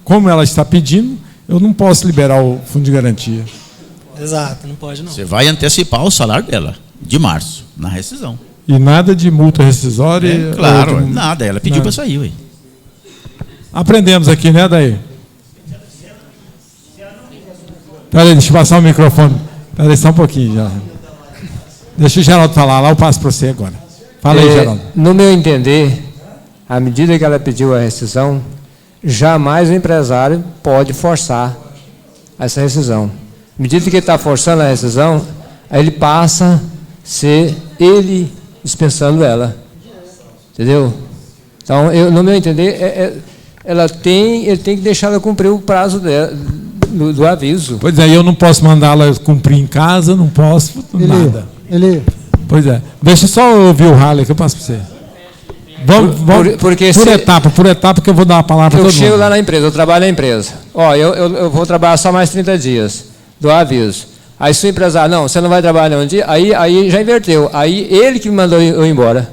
como ela está pedindo, eu não posso liberar o fundo de garantia. Exato, não pode não. Você vai antecipar o salário dela, de março, na rescisão. E nada de multa rescisória? Claro, nada, ela pediu para sair. Ué. Aprendemos aqui, né, Daí? Peraí, deixa eu passar o microfone. Peraí, só um pouquinho já. Deixa o Geraldo falar lá, eu passo para você agora. Fala aí, Geraldo. No meu entender, à medida que ela pediu a rescisão, jamais o empresário pode forçar essa rescisão. À medida que ele está forçando a rescisão, aí ele passa a ser ele dispensando ela. Entendeu? Então, no meu entender, ele tem que deixar ela cumprir o prazo dela. Do aviso. Pois é, eu não posso mandá-la cumprir em casa, não posso nada. Pois é. Deixa eu só ouvir o Halley que eu passo para você. Vamos por etapa que eu vou dar a palavra para todo mundo. Eu chego lá na empresa, eu trabalho na empresa. Eu vou trabalhar só mais 30 dias do aviso. Aí se o empresário, não, você não vai trabalhar um dia, aí já inverteu. Aí ele que me mandou eu ir embora.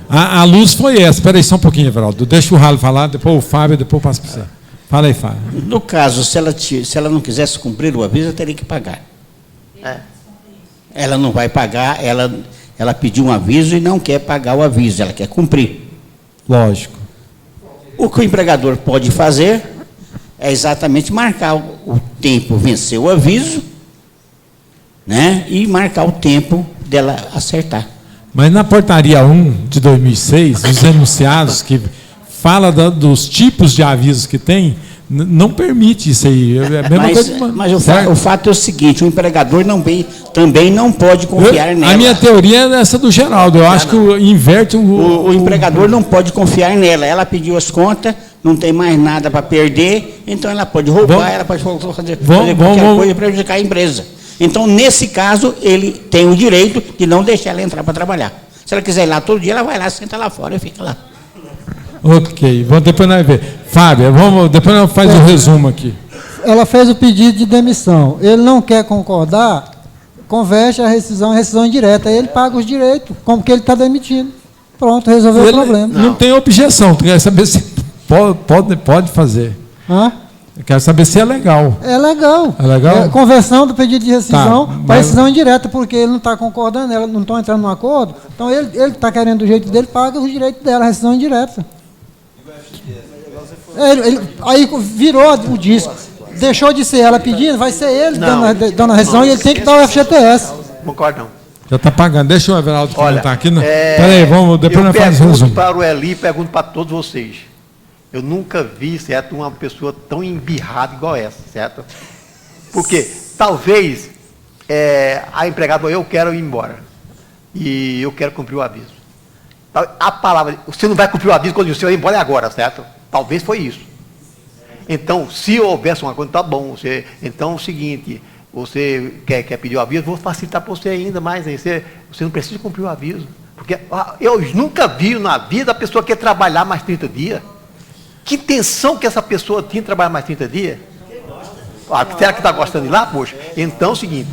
A luz foi essa. Espera aí só um pouquinho, Everaldo. Deixa o Halley falar, depois o Fábio, depois eu passo para você. Fala aí, Fábio. No caso, se ela não quisesse cumprir o aviso, ela teria que pagar. Ela não vai pagar, ela pediu um aviso e não quer pagar o aviso, ela quer cumprir. Lógico. O que o empregador pode fazer é exatamente marcar o tempo, vencer o aviso, né, e marcar o tempo dela acertar. Mas na portaria 1 de 2006, os enunciados que fala dos tipos de avisos que tem, não permite isso aí. É a mesma coisa. Mas o fato é o seguinte, o empregador também não pode confiar nela. A minha teoria é essa do Geraldo. Eu acho que inverte o empregador não pode confiar nela. Ela pediu as contas, não tem mais nada para perder, então ela pode roubar, ela pode fazer qualquer coisa para prejudicar a empresa. Então, nesse caso, ele tem o direito de não deixar ela entrar para trabalhar. Se ela quiser ir lá todo dia, ela vai lá, senta lá fora e fica lá. Ok, depois nós ver. Fábio, depois nós faz o resumo aqui. Ela fez o pedido de demissão. Ele não quer concordar, converte a rescisão em rescisão indireta. Aí ele paga os direitos, como que ele está demitindo. Pronto, resolveu o problema. Não tem objeção, tu quer saber se pode fazer. Hã? Eu quero saber se é legal. É legal. É legal? Conversão do pedido de rescisão Tá, para rescisão indireta, porque ele não está concordando, ela não está entrando num acordo. Então, ele está querendo do jeito dele, paga os direitos dela, rescisão indireta. Aí virou o disco. Deixou de ser ela pedindo, vai ser ele dando a rescisão e ele tem que dar o FGTS. Concordo, não. Já está pagando. Deixa o Everaldo comentar aqui. Peraí, depois nós fazemos o resumo. Eu pergunto para o Eli, pergunto para todos vocês. Eu nunca vi, certo, uma pessoa tão embirrada igual essa, certo? Porque talvez a empregada, eu quero ir embora e eu quero cumprir o aviso. A palavra, você não vai cumprir o aviso quando o senhor ir embora agora, certo? Talvez foi isso. Então, se houvesse uma coisa, tá bom. Então, é o seguinte, você quer pedir o aviso, vou facilitar para você ainda mais. Você não precisa cumprir o aviso. Porque eu nunca vi na vida a pessoa quer trabalhar mais 30 dias. Que intenção que essa pessoa tinha de trabalhar mais 30 dias? Será que está gostando de ir lá? Poxa, então é o seguinte,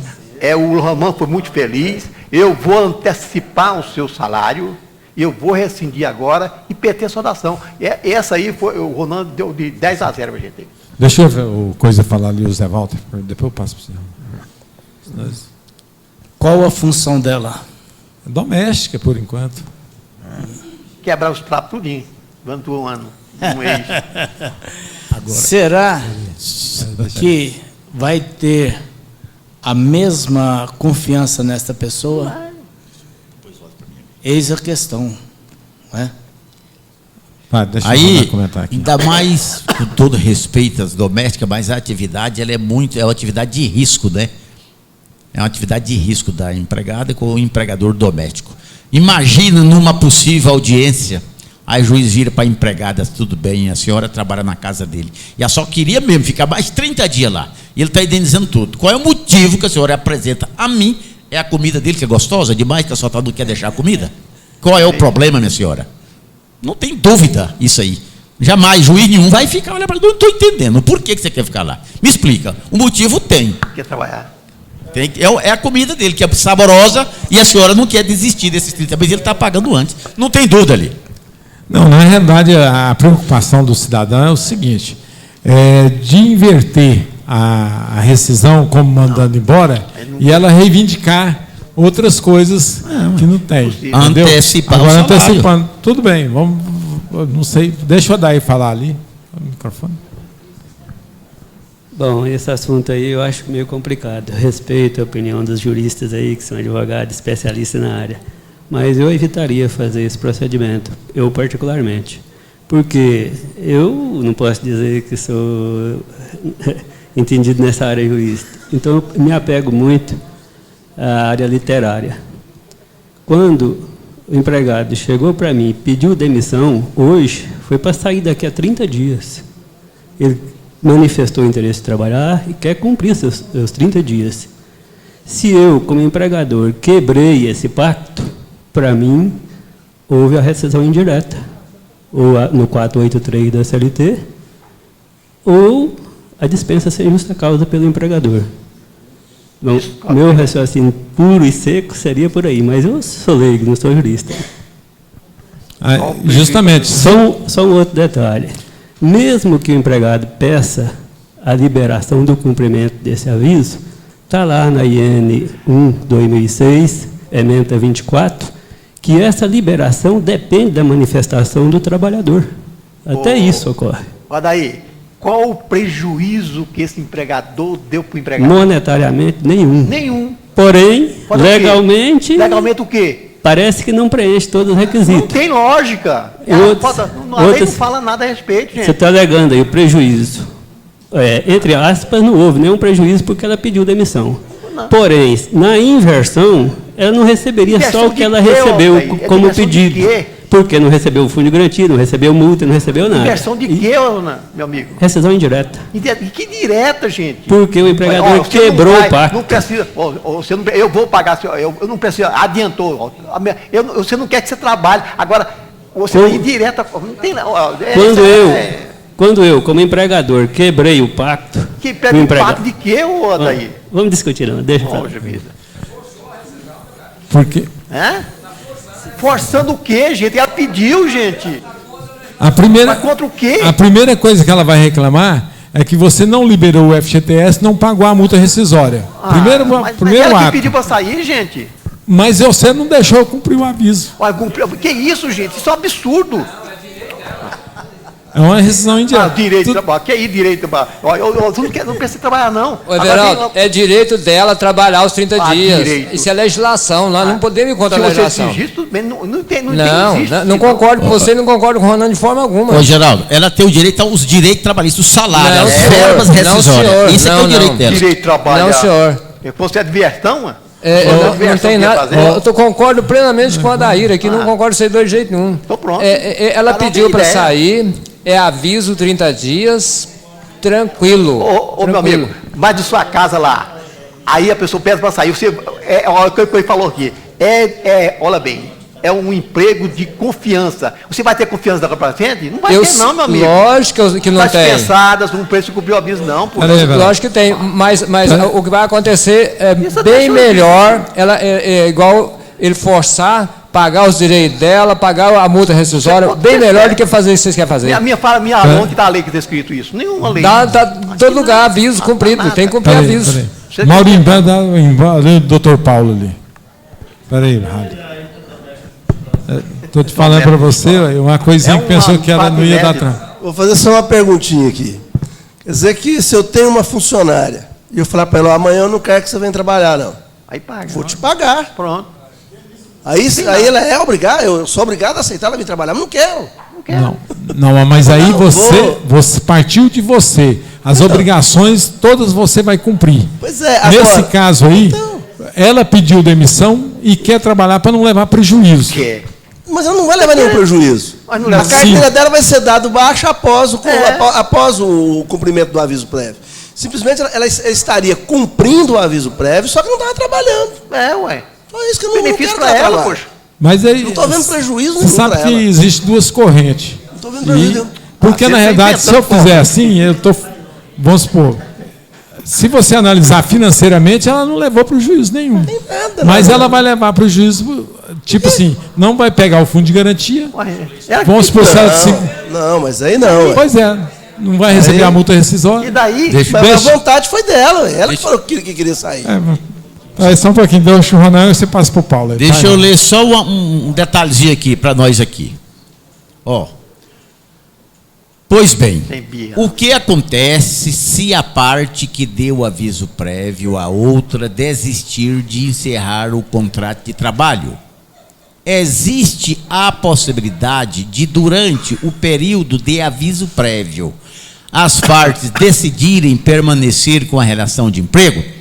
o Romão foi muito feliz, eu vou antecipar o seu salário, eu vou rescindir agora e perder a saudação. Essa aí, o Ronan deu de 10-0 para a gente. Deixa eu ver o coisa falar ali, o Zé Walter, depois eu passo para você. Qual a função dela? Doméstica, por enquanto. Quebrar os trapos tudinho, durante um ano. Agora, será que vai ter a mesma confiança nesta pessoa? Eis a questão, né? Deixa aí, eu comentar aqui. Ainda mais, com todo respeito às domésticas, mas a atividade ela é uma atividade de risco, né? É uma atividade de risco da empregada com o empregador doméstico. Imagina numa possível audiência, aí o juiz vira para a empregada, tudo bem, a senhora trabalha na casa dele. E ela só queria mesmo ficar mais 30 dias lá. E ele está indenizando tudo. Qual é o motivo que a senhora apresenta a mim? É a comida dele que é gostosa demais, que a senhora não quer deixar a comida? Qual é o problema, minha senhora? Não tem dúvida isso aí. Jamais juiz nenhum vai ficar, olha para mim, não estou entendendo. Por que você quer ficar lá? Me explica. O motivo tem. Quer trabalhar. É a comida dele, que é saborosa, e a senhora não quer desistir desses 30 dias, ele está pagando antes. Não tem dúvida ali. Não, na realidade, a preocupação do cidadão é o seguinte, de inverter a rescisão como mandando embora e ela reivindicar outras coisas que não tem. Antecipar agora, o salário. antecipando. Tudo bem, vamos, não sei, deixa o Daí falar ali, o microfone. Bom, esse assunto aí eu acho meio complicado. Eu respeito a opinião dos juristas aí, que são advogados, especialistas na área. Mas eu evitaria fazer esse procedimento, eu particularmente. Porque eu não posso dizer que sou entendido nessa área jurista. Então, eu me apego muito à área literária. Quando o empregado chegou para mim e pediu demissão, hoje, foi para sair daqui a 30 dias. Ele manifestou o interesse de trabalhar e quer cumprir seus 30 dias. Se eu, como empregador, quebrei esse pacto, para mim, houve a rescisão indireta, ou no 483 da CLT, ou a dispensa sem justa causa pelo empregador. Bom, meu raciocínio puro e seco seria por aí, mas eu sou leigo, não sou jurista. Justamente. Só um outro detalhe. mesmo que o empregado peça a liberação do cumprimento desse aviso, está lá na IN 1/2006, ementa 24, que essa liberação depende da manifestação do trabalhador. Até isso ocorre. Olha daí, qual o prejuízo que esse empregador deu para o empregado? Monetariamente, nenhum. Nenhum. Porém, Pode legalmente... Legalmente o quê? Parece que não preenche todos os requisitos. Não tem lógica. A lei não fala nada a respeito, gente. Você está alegando aí o prejuízo. Entre aspas, não houve nenhum prejuízo porque ela pediu demissão. Não. Porém, na inversão, ela não receberia só o que ela recebeu como pedido. Porque não recebeu o fundo de garantia, não recebeu multa, não recebeu nada. Inversão de quê, meu amigo? Rescisão indireta. Que direta, gente? Porque o empregador quebrou o pacto. Não precisa, eu vou pagar, eu não preciso, adiantou. Você não quer que você trabalhe. Agora, você vai indireta. Não tem, Quando eu, como empregador, quebrei o pacto... Quebrei o pacto de quê, daí? Vamos discutir, não. Deixa eu falar. Por quê? Forçando o quê, gente? Ela pediu, gente. Mas contra o quê? A primeira coisa que ela vai reclamar é que você não liberou o FGTS, não pagou a multa rescisória. Primeiro mas ela que pediu para sair, gente. Mas você não deixou eu cumprir o aviso. Que isso, gente? Isso é um absurdo. É uma rescisão indireta. Direito de trabalho. Que aí, direito de trabalho? Não precisa trabalhar, não. Ô, Everaldo, é direito dela trabalhar os 30 dias. Direito. Isso é legislação. Nós não podemos ir contra a legislação. Não concordo com você, não concordo com o Ronan de forma alguma. Ô, Geraldo, ela tem o direito aos direitos trabalhistas, o salário, as verbas rescisórias. Isso é o direito dela. Direito de trabalhar. Não, senhor. Você é diversão, não tem nada. Eu concordo plenamente com a Daíra aqui, não concordo com você de jeito nenhum. Tô pronto. Ela pediu para sair. aviso 30 dias, tranquilo. Meu amigo, vai de sua casa lá. Aí a pessoa pede para sair. Olha o que ele falou aqui. Olha bem, é um emprego de confiança. Você vai ter confiança daqui para frente? Não vai ter, não, meu amigo. Lógico que não tem. Dispensadas, não precisa cumprir o aviso, não. Lógico que tem. Mas o que vai acontecer é bem melhor. Ela igual ele forçar. Pagar os direitos dela, pagar a multa rescisória, bem melhor do que fazer isso que vocês querem fazer. Minha onde está a lei que está escrito isso? Nenhuma lei. Tá em todo lugar, aviso cumprido, tem que cumprir aviso. Maurinho, vai doutor Paulo ali. Peraí, rádio. Estou te falando para você, uma coisinha que pensou que ela não ia dar trabalho. Vou fazer só uma perguntinha aqui. Quer dizer que se eu tenho uma funcionária e eu falar para ela, amanhã eu não quero que você venha trabalhar, não. Aí paga. Vou te pagar. Pronto. Aí ela é obrigada, eu sou obrigado a aceitar ela vir trabalhar, mas não quero. Não, mas aí você partiu de você. As obrigações todas você vai cumprir. Pois é. Nesse caso aí, ela pediu demissão e quer trabalhar para não levar prejuízo. Mas ela não vai levar nenhum prejuízo. A carteira dela vai ser dada baixa após o cumprimento do aviso prévio. Simplesmente ela estaria cumprindo o aviso prévio, só que não estava trabalhando. Ué. Só isso que eu não benefício para ela, poxa. Mas aí, não estou vendo prejuízo nenhum. Você sabe que existe duas correntes. Não estou vendo prejuízo. Porque, na realidade, se eu fizer assim, vamos supor, se você analisar financeiramente, ela não levou prejuízo nenhum. Mas ela vai levar prejuízo, tipo assim, não vai pegar o fundo de garantia. Vamos supor se ela... Não, mas aí não. Pois é. Não vai receber a multa rescisória. E daí? A vontade foi dela. Ela que falou que queria sair. Só um pouquinho, deixa o Ronan e você passa para o Paulo. Deixa eu ler só um detalhezinho aqui para nós aqui. Pois bem, o que acontece se a parte que deu o aviso prévio a outra desistir de encerrar o contrato de trabalho? Existe a possibilidade de, durante o período de aviso prévio, as partes decidirem permanecer com a relação de emprego?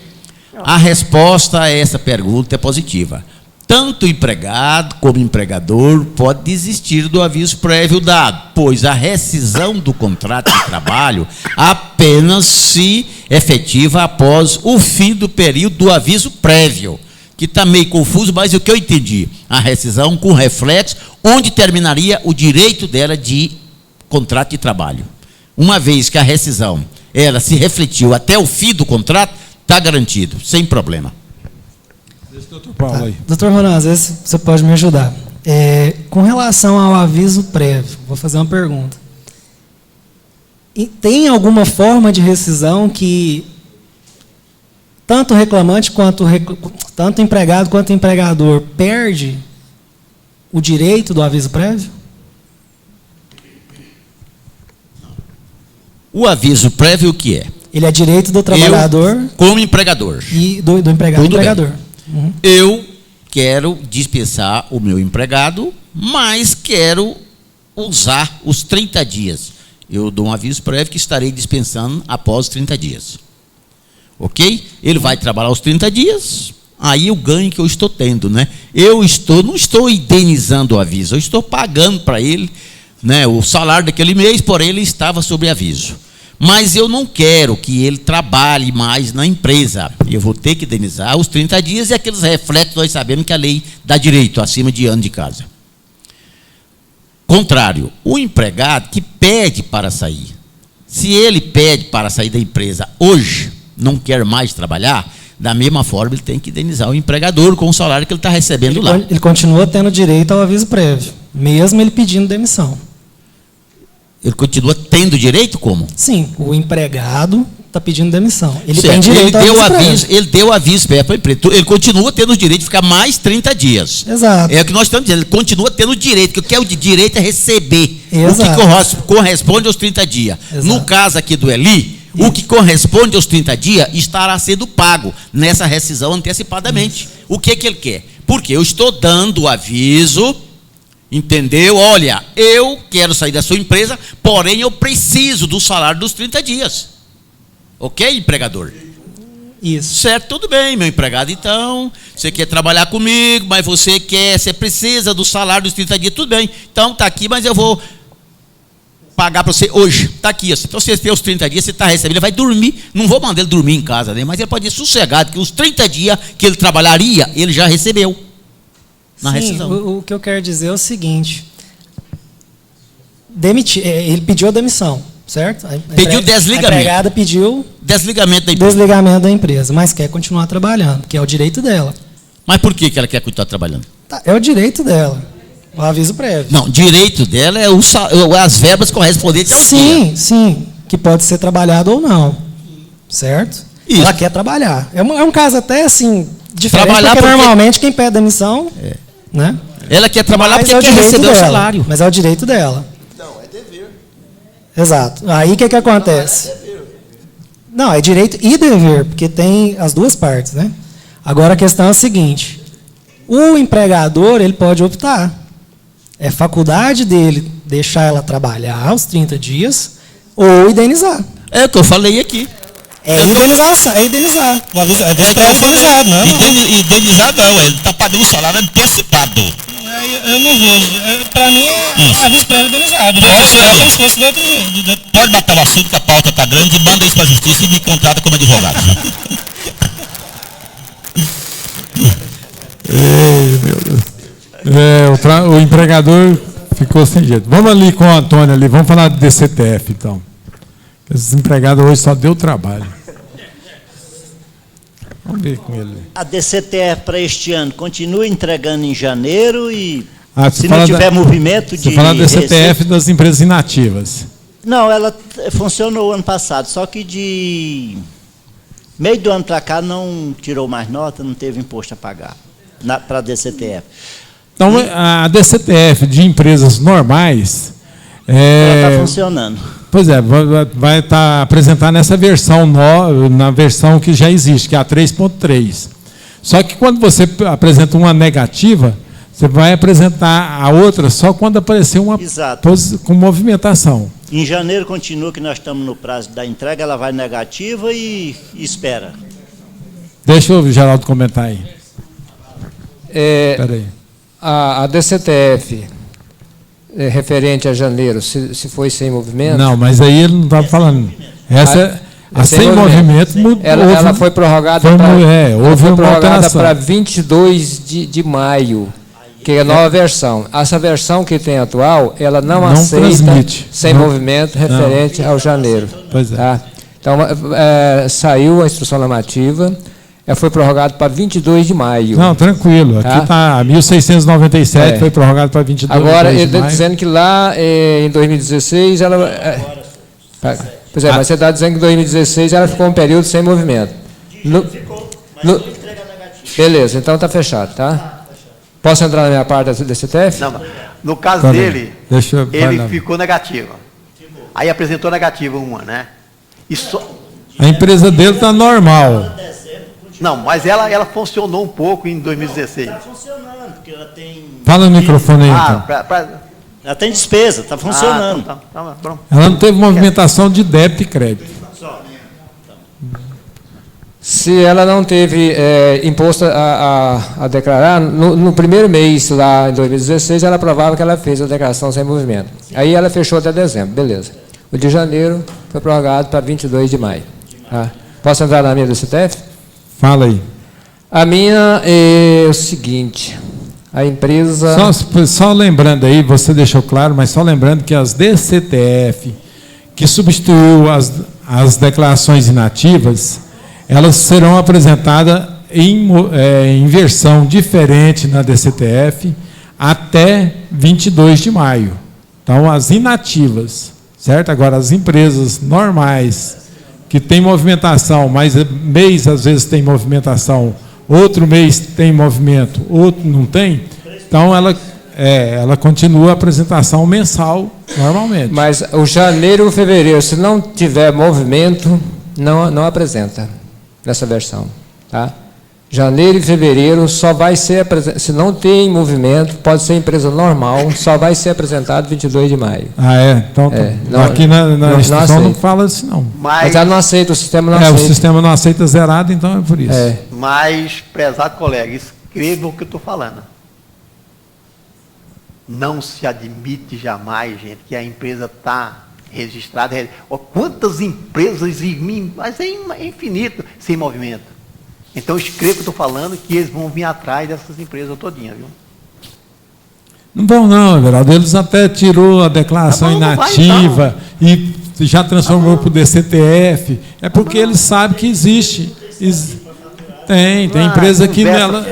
A resposta a essa pergunta é positiva. Tanto o empregado como o empregador pode desistir do aviso prévio dado, pois a rescisão do contrato de trabalho apenas se efetiva após o fim do período do aviso prévio, que está meio confuso, mas o que eu entendi, a rescisão com reflexo, onde terminaria o direito dela de contrato de trabalho. Uma vez que a rescisão ela se refletiu até o fim do contrato, está garantido, sem problema. Doutor Paulo aí. Doutor Ronan, às vezes você pode me ajudar. Com relação ao aviso prévio, vou fazer uma pergunta. E tem alguma forma de rescisão que tanto o reclamante tanto o empregado quanto o empregador perde o direito do aviso prévio? O aviso prévio o que é? Ele é direito do trabalhador. Eu, como empregador. E do empregado. Tudo empregador. Uhum. Eu quero dispensar o meu empregado, mas quero usar os 30 dias. Eu dou um aviso prévio que estarei dispensando após os 30 dias. Ok? Ele vai trabalhar os 30 dias, aí o ganho que eu estou tendo, né? Não estou indenizando o aviso, eu estou pagando para ele, né, o salário daquele mês, porém ele estava sob aviso. Mas eu não quero que ele trabalhe mais na empresa. Eu vou ter que indenizar os 30 dias e aqueles reflexos nós sabemos que a lei dá direito acima de ano de casa. Contrário, o empregado que pede para sair, se ele pede para sair da empresa hoje, não quer mais trabalhar, da mesma forma ele tem que indenizar o empregador com o salário que ele está recebendo lá. Ele continua tendo direito ao aviso prévio, mesmo ele pedindo demissão. Ele continua tendo direito como? Sim, o empregado está pedindo demissão. Ele certo. tem direito ele ao aviso prévio. Ele deu aviso prévio para a empresa. Ele continua tendo o direito de ficar mais 30 dias. Exato. É o que nós estamos dizendo. Ele continua tendo o direito, que o direito é receber. Exato. O que corresponde aos 30 dias. Exato. No caso aqui do Eli, o que corresponde aos 30 dias estará sendo pago nessa rescisão antecipadamente. Isso. O que ele quer? Porque eu estou dando o aviso, entendeu? Olha, eu quero sair da sua empresa, porém eu preciso do salário dos 30 dias. Ok, empregador? Isso. Certo, tudo bem, meu empregado. Então, você quer trabalhar comigo, mas você precisa do salário dos 30 dias. Tudo bem, então está aqui, mas eu vou pagar para você hoje. Está aqui. Então, se você tem os 30 dias, você está recebendo, ele vai dormir. Não vou mandar ele dormir em casa, né? Mas ele pode ir sossegado, que os 30 dias que ele trabalharia, ele já recebeu. Na rescisão. O que eu quero dizer é o seguinte: ele pediu a demissão, certo? Pediu desligamento. A empregada pediu desligamento da empresa. Desligamento da empresa, mas quer continuar trabalhando, que é o direito dela. Mas por que ela quer continuar trabalhando? É o direito dela. O aviso prévio. Não, direito dela é as verbas correspondentes ao dia. Sim, que pode ser trabalhado ou não, certo? Isso. Ela quer trabalhar. É um caso até assim diferente, porque normalmente quem pede demissão, né? Ela quer trabalhar porque quer receber o salário. Mas é o direito dela. Não, é dever. Exato. Aí o que acontece? Não, é direito e dever, porque tem as duas partes, né? Agora a questão é a seguinte: o empregador, ele pode optar. É faculdade dele deixar ela trabalhar os 30 dias ou indenizar. É o que eu falei aqui. É indenizar. O aviso é indenizado, não? Indenizar não, ele está pagando o salário antecipado. Eu não vejo. Para mim é aviso prévio indenizado. Pode matar o assunto que a pauta está grande, manda isso para a justiça e me contrata como advogado. Ei, meu Deus. O empregador ficou sem jeito. Vamos ali com o Antônio ali, vamos falar do DCTF então. Esses empregados hoje só deu trabalho. Vamos ver com ele. A DCTF para este ano continua entregando em janeiro e se não tiver movimento de... Você fala da DCTF das empresas inativas. Não, ela funcionou ano passado, só que de meio do ano para cá não tirou mais nota, não teve imposto a pagar para a DCTF. Então, a DCTF de empresas normais... ela está funcionando. Pois é, vai estar apresentar nessa versão, na versão que já existe, que é a 3.3. Só que quando você apresenta uma negativa, você vai apresentar a outra só quando aparecer uma com movimentação. Em janeiro continua que nós estamos no prazo da entrega, ela vai negativa e espera. Deixa o Geraldo comentar aí. Espera aí. A DCTF, referente a janeiro, se foi sem movimento... Não, mas aí ele não estava falando. Essa sem movimento mudou. Ela foi prorrogada para 22 de maio, que é a nova versão. Essa versão que tem atual, ela não aceita sem movimento referente ao janeiro. Pois é. Tá? Então, saiu a instrução normativa... foi prorrogado para 22 de maio. Não, tranquilo. Aqui está 1.697, foi prorrogado para 22 Agora, de maio. ele está dizendo que lá, em 2016, ela... Pois é, mas você está dizendo que em 2016 ela ficou um período sem movimento. Ficou, mas não entrega negativa. Beleza, então está fechado, tá? Posso entrar na minha parte da CTF? Não, no caso dele, ele ficou negativo. Aí apresentou negativa uma, né? A empresa dele está normal. Não, mas ela funcionou um pouco em 2016. Está funcionando, porque ela tem... Fala no microfone aí, então. Ela tem despesa, está funcionando. Pronto. Ela não teve movimentação de débito e crédito. Se ela não teve imposto a declarar, no primeiro mês, lá em 2016, ela provava que ela fez a declaração sem movimento. Aí ela fechou até dezembro, beleza. O de janeiro foi prorrogado para 22 de maio. Tá? Posso entrar na minha do CTF? Fala aí. A minha é o seguinte, a empresa... Só lembrando aí, você deixou claro, mas só lembrando que as DCTF, que substituiu as declarações inativas, elas serão apresentadas em versão diferente na DCTF até 22 de maio. Então, as inativas, certo? Agora, as empresas normais, que têm movimentação, mas mês às vezes tem movimentação, outro mês tem movimento, outro não tem, então ela continua a apresentação mensal normalmente. Mas o janeiro ou fevereiro, se não tiver movimento, não apresenta nessa versão, tá? Janeiro e fevereiro só vai ser apresentado, se não tem movimento, pode ser empresa normal, só vai ser apresentado 22 de maio. Ah, é? Então, aqui na instituição não fala assim, não. Mas ela não aceita, o sistema não aceita. O sistema não aceita zerado, então é por isso. Mas, prezado colega, escreva o que eu estou falando. Não se admite jamais, gente, que a empresa está registrada. Quantas empresas, mas é infinito, sem movimento. Então, escreva o que eu estou falando, que eles vão vir atrás dessas empresas todinhas, viu? Não vão não, Everaldo. Eles até tirou a declaração inativa e já transformou para o DCTF. É porque eles sabem que existe. Tem empresa que nela...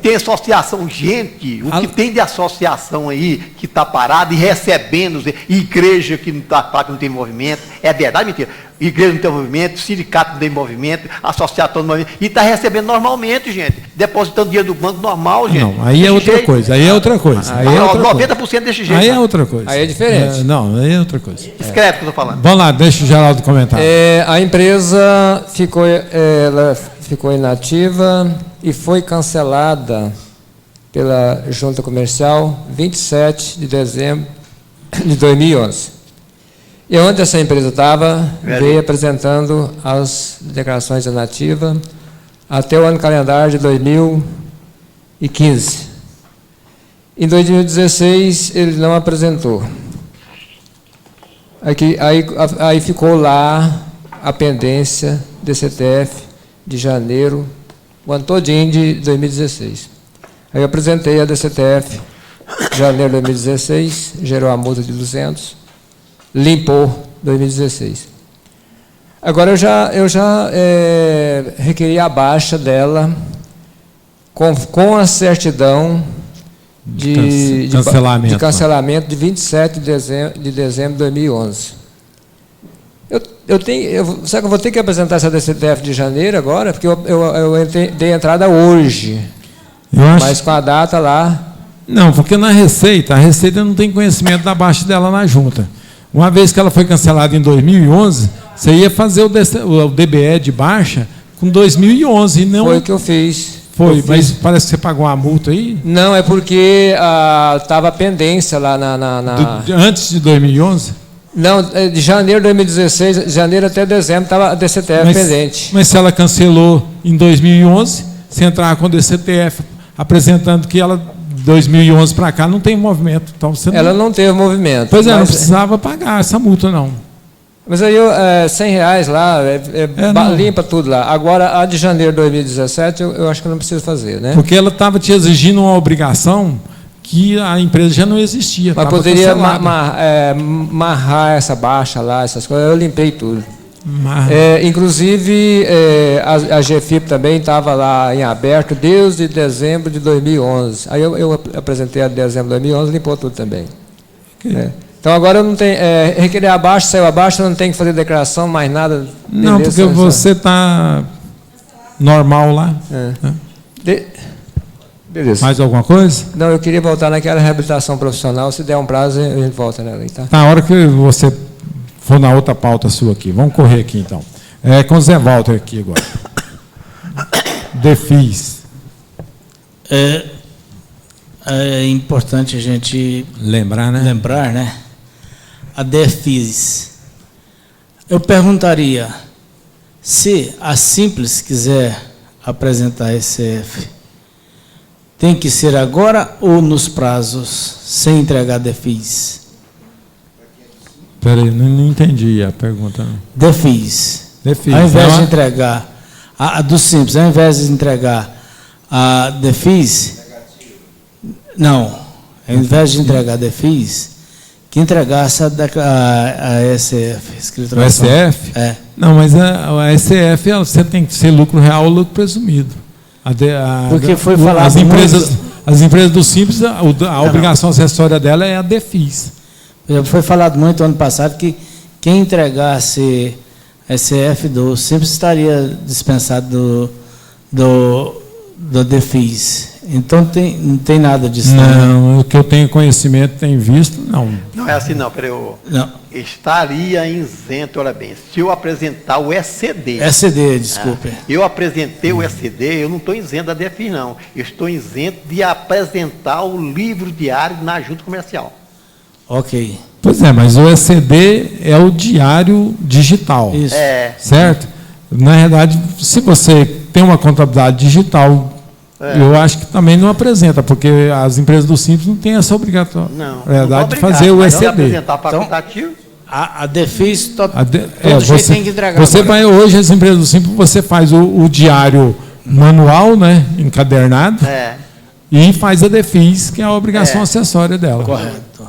Tem associação, gente, o que tem de associação aí que está parada e recebendo, e igreja que não está parada, que não tem movimento, é verdade ou mentira? Igreja não tem movimento, sindicato não tem movimento, associação não tem movimento, e está recebendo normalmente, gente, depositando dinheiro do banco normal, gente. Não, aí é outra coisa, aí é outra coisa. Aí é outra 90% coisa. desse jeito. Aí é outra coisa. Aí é diferente. Não, aí é outra coisa. Escreve o que eu estou falando. Vamos lá, deixa o Geraldo comentar. A empresa ficou inativa e foi cancelada pela Junta Comercial 27 de dezembro de 2011. E onde essa empresa estava, veio apresentando as declarações inativas até o ano calendário de 2015. Em 2016, ele não apresentou. Aí ficou lá a pendência DCTF de janeiro, o ano todinho de 2016. Aí eu apresentei a DCTF, janeiro de 2016, gerou a multa de 200, limpou 2016. Agora eu já requeri a baixa dela com a certidão de cancelamento de 27 de dezembro de 2011. Será que eu vou ter que apresentar essa DCTF de janeiro agora? Porque eu dei entrada hoje, mas com a data lá... Não, porque a Receita não tem conhecimento da baixa dela na junta. Uma vez que ela foi cancelada em 2011, você ia fazer o DBE de baixa com 2011. Não... Foi o que eu fiz. Mas parece que você pagou uma multa aí? Não, é porque estava pendência lá antes de 2011? Não, de janeiro de 2016, janeiro até dezembro, estava a DCTF pendente. Mas se ela cancelou em 2011, se entrar com o DCTF apresentando que ela, 2011 para cá, não tem movimento. Então ela não teve movimento. Pois não precisava pagar essa multa, não. Mas aí, R$100 lá, limpa tudo lá. Agora, a de janeiro de 2017, eu acho que não precisa fazer, né? Porque ela estava te exigindo uma obrigação que a empresa já não existia. Mas poderia amarrar essa baixa lá, essas coisas, eu limpei tudo. Inclusive, a GFIP também estava lá em aberto desde dezembro de 2011. Aí eu apresentei a de dezembro de 2011, limpou tudo também. Okay. Então agora eu não tenho, requerer abaixo, saiu abaixo, eu não tenho que fazer declaração, mais nada. Não, porque você está normal lá. Beleza. Mais alguma coisa? Não, eu queria voltar naquela reabilitação profissional. Se der um prazo, a gente volta nela aí, tá? Na hora que você for na outra pauta sua aqui. Vamos correr aqui, então. Com o Zé Walter aqui agora. DEFIS. É importante a gente lembrar, né? A DEFIS. Eu perguntaria, se a Simples quiser apresentar a ECF, tem que ser agora ou nos prazos, sem entregar DEFIS? Peraí, não entendi a pergunta. DEFIS. Ao invés de entregar, a do Simples, ao invés de entregar a DEFIS, não, ao invés de entregar a DEFIS, que entregasse a ECF. O ECF? Não, mas a ECF, você tem que ser lucro real ou lucro presumido. Porque foi falado as empresas do Simples, a obrigação acessória dela é a DEFIS. Foi falado muito ano passado que quem entregasse ECF do Simples estaria dispensado do DEFIS. Então não tem nada disso. Não, o que eu tenho conhecimento, tenho visto, não. Não é assim não, peraí. Não. Estaria isento, olha bem, se eu apresentar o ECD. ECD, desculpe. Eu apresentei o ECD, eu não estou isento da DEFIS, não. Eu estou isento de apresentar o livro diário na junta comercial. Ok. Pois é, mas o ECD é o diário digital. Isso. Certo? Na verdade, se você tem uma contabilidade digital, eu acho que também não apresenta, porque as empresas do Simples não têm essa obrigatoriedade de fazer o ECD. Apresentar facultativo. A DEFIS, todo jeito tem que entregar. Você vai hoje, as empresas do Simples, você faz o diário manual, né, encadernado, e faz a DEFIS, que é a obrigação acessória dela. Correto.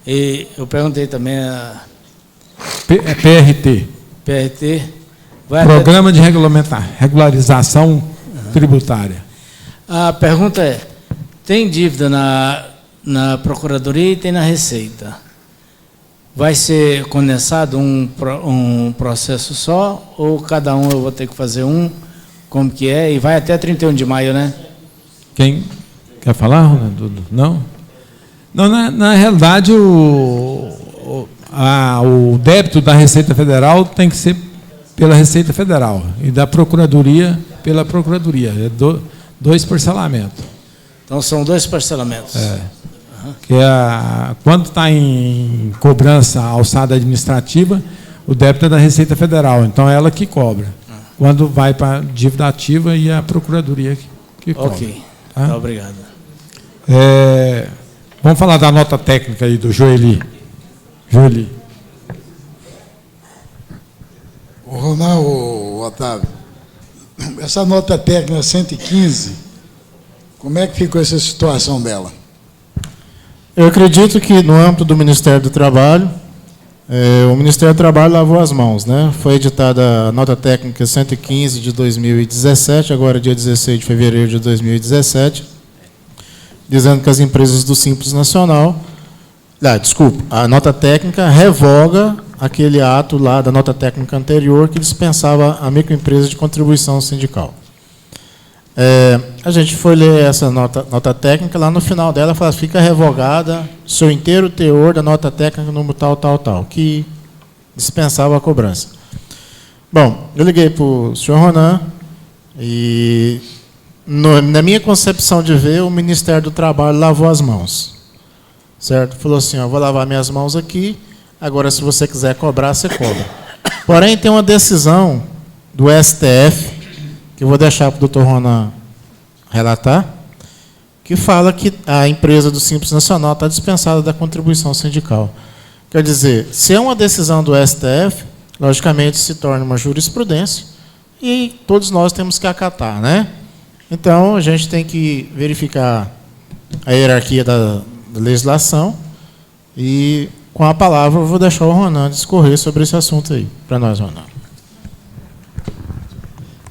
E eu perguntei também a PRT. PRT. Programa de regularização tributária. A pergunta é, tem dívida na Procuradoria e tem na Receita. Vai ser condensado um processo só, ou cada um eu vou ter que fazer um, como que é, e vai até 31 de maio, né? Quem quer falar, Ronaldo? Não? Não, na realidade, o débito da Receita Federal tem que ser pela Receita Federal e da Procuradoria pela Procuradoria. É dois parcelamentos. Então, são 2 parcelamentos. Que quando está em cobrança alçada administrativa, o débito é da Receita Federal. Então, é ela que cobra. Quando vai para a dívida ativa, e a Procuradoria que cobra. Ok. Tá? Obrigado. Vamos falar da nota técnica aí do Joeli. Joeli. O Ronaldo, Otávio, essa nota técnica 115, como é que ficou essa situação dela? Eu acredito que no âmbito do Ministério do Trabalho, o Ministério do Trabalho lavou as mãos, né? Foi editada a nota técnica 115 de 2017, agora dia 16 de fevereiro de 2017, dizendo que as empresas do Simples Nacional, a nota técnica revoga aquele ato lá da nota técnica anterior que dispensava a microempresa de contribuição sindical. A gente foi ler essa nota técnica, lá no final dela fala, fica revogada seu inteiro teor da nota técnica no tal, que dispensava a cobrança. Bom, eu liguei para o senhor Ronan e, na minha concepção de ver, o Ministério do Trabalho lavou as mãos. Certo? Falou assim, vou lavar minhas mãos aqui, agora se você quiser cobrar, você cobra. Porém, tem uma decisão do STF, que eu vou deixar para o doutor Ronan relatar, que fala que a empresa do Simples Nacional está dispensada da contribuição sindical. Quer dizer, se é uma decisão do STF, logicamente se torna uma jurisprudência e todos nós temos que acatar, né? Então, a gente tem que verificar a hierarquia da legislação e, com a palavra, eu vou deixar o Ronan discorrer sobre esse assunto aí, para nós, Ronan.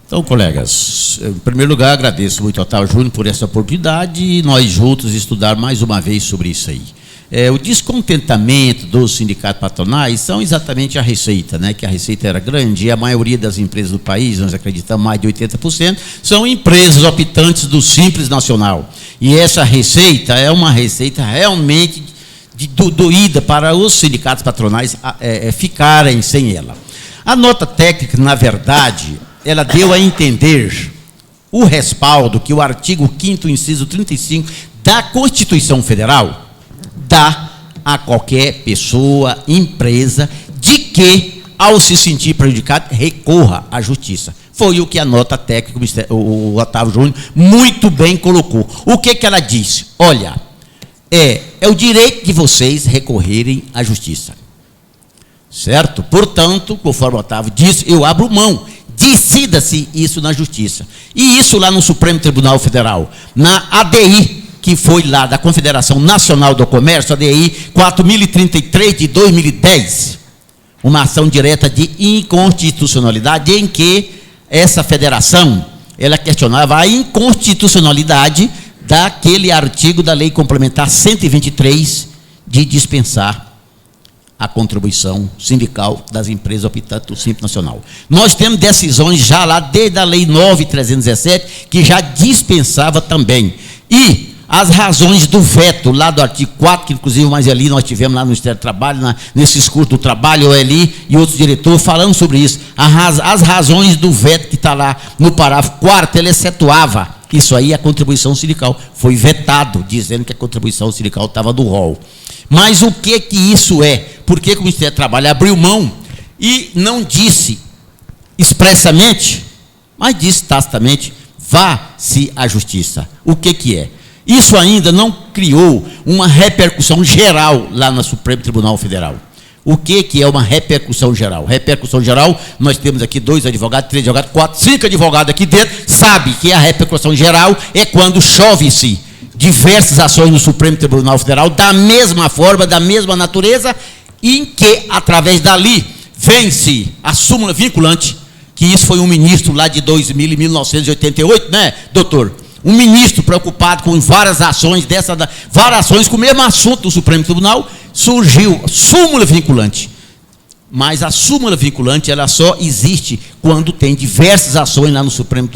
Então, colegas, em primeiro lugar, agradeço muito ao Otávio Júnior por essa oportunidade e nós juntos estudar mais uma vez sobre isso aí. o descontentamento dos sindicatos patronais são exatamente a receita, né? Que a receita era grande e a maioria das empresas do país, nós acreditamos mais de 80%, são empresas optantes do Simples Nacional. E essa receita é uma receita realmente doída para os sindicatos patronais ficarem sem ela. A nota técnica, na verdade, ela deu a entender o respaldo que o artigo 5º, inciso 35 da Constituição Federal dá a qualquer pessoa, empresa, de que, ao se sentir prejudicado, recorra à justiça. Foi o que a nota técnica, o Otávio Júnior, muito bem colocou. O que ela disse? Olha, é o direito de vocês recorrerem à justiça. Certo? Portanto, conforme o Otávio disse, eu abro mão. Decida-se isso na justiça. E isso lá no Supremo Tribunal Federal, na ADI, que foi lá da Confederação Nacional do Comércio, ADI 4033 de 2010, uma ação direta de inconstitucionalidade em que essa federação, ela questionava a inconstitucionalidade daquele artigo da Lei Complementar 123 de dispensar a contribuição sindical das empresas optantes do Simples Nacional. Nós temos decisões já lá desde a Lei 9.317 que já dispensava também. E as razões do veto, lá do artigo 4, que inclusive mais ali nós tivemos lá no Ministério do Trabalho, nesses cursos do trabalho, o Eli e outros diretores falando sobre isso. As razões do veto que está lá no parágrafo 4º, ele excetuava isso aí, a contribuição sindical. Foi vetado, dizendo que a contribuição sindical estava do rol. Mas o que isso é? Por que o Ministério do Trabalho abriu mão e não disse expressamente, mas disse tacitamente, vá-se à justiça? O que é? Isso ainda não criou uma repercussão geral lá no Supremo Tribunal Federal. O que é uma repercussão geral? Repercussão geral, nós temos aqui 2 advogados, 3 advogados, 4, 5 advogados aqui dentro, sabe que a repercussão geral é quando chove-se diversas ações no Supremo Tribunal Federal, da mesma forma, da mesma natureza, em que, através dali, vence a súmula vinculante, que isso foi um ministro lá de 2000 e 1988, né, doutor? Um ministro preocupado com várias ações, várias ações com o mesmo assunto do Supremo Tribunal, surgiu súmula vinculante. Mas a súmula vinculante, ela só existe quando tem diversas ações lá no Supremo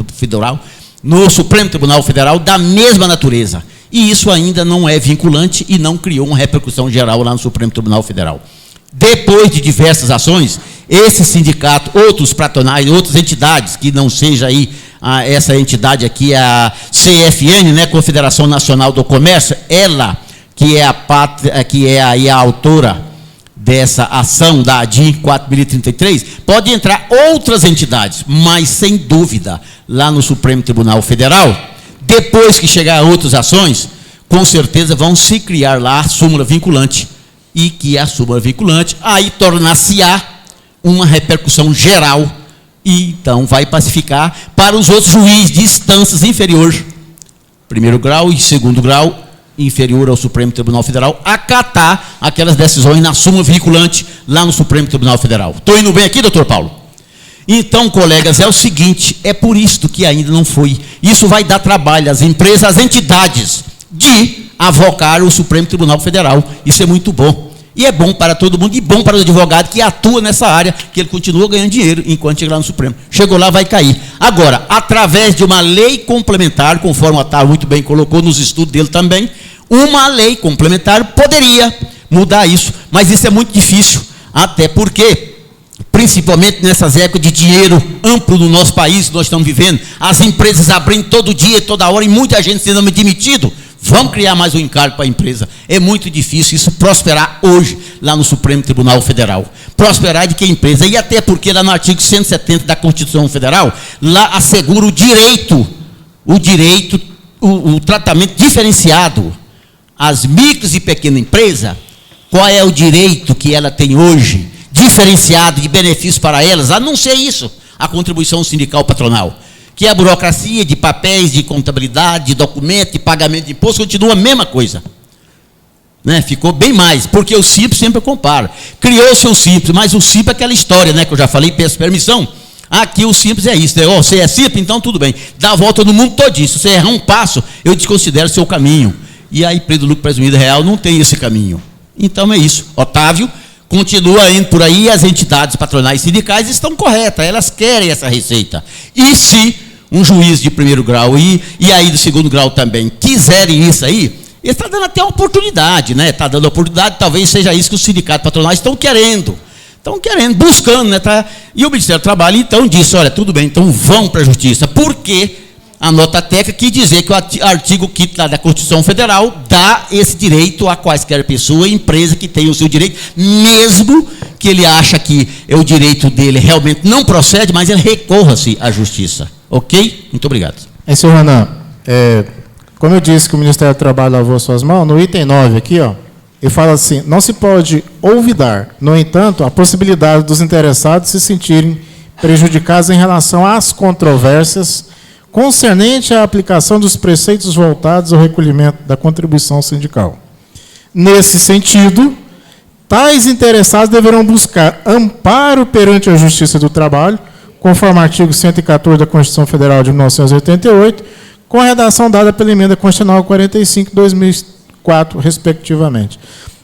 Tribunal Federal da mesma natureza. E isso ainda não é vinculante e não criou uma repercussão geral lá no Supremo Tribunal Federal. Depois de diversas ações, esse sindicato, outros patronais, outras entidades, que não seja aí essa entidade aqui, a CFN, né, Confederação Nacional do Comércio, ela que é aí a autora dessa ação da ADI 4033, pode entrar outras entidades, mas sem dúvida, lá no Supremo Tribunal Federal, depois que chegar outras ações, com certeza vão se criar lá a súmula vinculante, e que a súmula vinculante aí tornar-se-á uma repercussão geral, e então vai pacificar para os outros juízes de instâncias inferiores, primeiro grau e segundo grau, inferior ao Supremo Tribunal Federal, acatar aquelas decisões na súmula vinculante lá no Supremo Tribunal Federal. Estou indo bem aqui, doutor Paulo? Então, colegas, é o seguinte, é por isso que ainda não foi. Isso vai dar trabalho às empresas, às entidades, de avocar o Supremo Tribunal Federal. Isso é muito bom. E é bom para todo mundo, e bom para o advogado que atua nessa área, que ele continua ganhando dinheiro enquanto chegar lá no Supremo. Chegou lá, vai cair. Agora, através de uma lei complementar, conforme o Otávio muito bem colocou nos estudos dele também, uma lei complementar poderia mudar isso, mas isso é muito difícil, até porque, principalmente nessas épocas de dinheiro amplo no nosso país que nós estamos vivendo, as empresas abrindo todo dia, toda hora, e muita gente sendo demitido, vamos criar mais um encargo para a empresa. É muito difícil isso prosperar hoje, lá no Supremo Tribunal Federal. Prosperar de que empresa? E até porque lá no artigo 170 da Constituição Federal, lá assegura o tratamento diferenciado às micros e pequenas empresas. Qual é o direito que ela tem hoje, diferenciado de benefícios para elas, a não ser isso, a contribuição sindical patronal, que a burocracia de papéis, de contabilidade, de documento, de pagamento de imposto, continua a mesma coisa. Né? Ficou bem mais, porque o Simples sempre eu comparo. Criou-se o Simples, mas o Simples é aquela história, né, que eu já falei, peço permissão. Aqui o Simples é isso, né? Oh, você é Simples, então tudo bem. Dá a volta no mundo todinho. Se você errar um passo, eu desconsidero o seu caminho. e a empresa do lucro presumido real não tem esse caminho. Então é isso. Otávio continua indo por aí, as entidades patronais sindicais estão corretas, elas querem essa receita. E se um juiz de primeiro grau e aí do segundo grau também quiserem isso aí, ele está dando até uma oportunidade, né? Está dando oportunidade, talvez seja isso que os sindicatos patronais estão querendo. Estão querendo, buscando, né? E o Ministério do Trabalho, então, disse, olha, tudo bem, então vão para a Justiça. Por quê? A nota técnica quis dizer que o artigo 5º da Constituição Federal dá esse direito a quaisquer pessoa e empresa que tenha o seu direito, mesmo que ele acha que o direito dele realmente não procede, mas ele recorra-se à Justiça. Ok? Muito obrigado. Senhor Renan, como eu disse que o Ministério do Trabalho lavou suas mãos, no item 9 aqui, ó, ele fala assim, não se pode olvidar, no entanto, a possibilidade dos interessados se sentirem prejudicados em relação às controvérsias concernente à aplicação dos preceitos voltados ao recolhimento da contribuição sindical. Nesse sentido, tais interessados deverão buscar amparo perante a Justiça do Trabalho, conforme o artigo 114 da Constituição Federal de 1988, com a redação dada pela Emenda Constitucional 45 de 2004, respectivamente.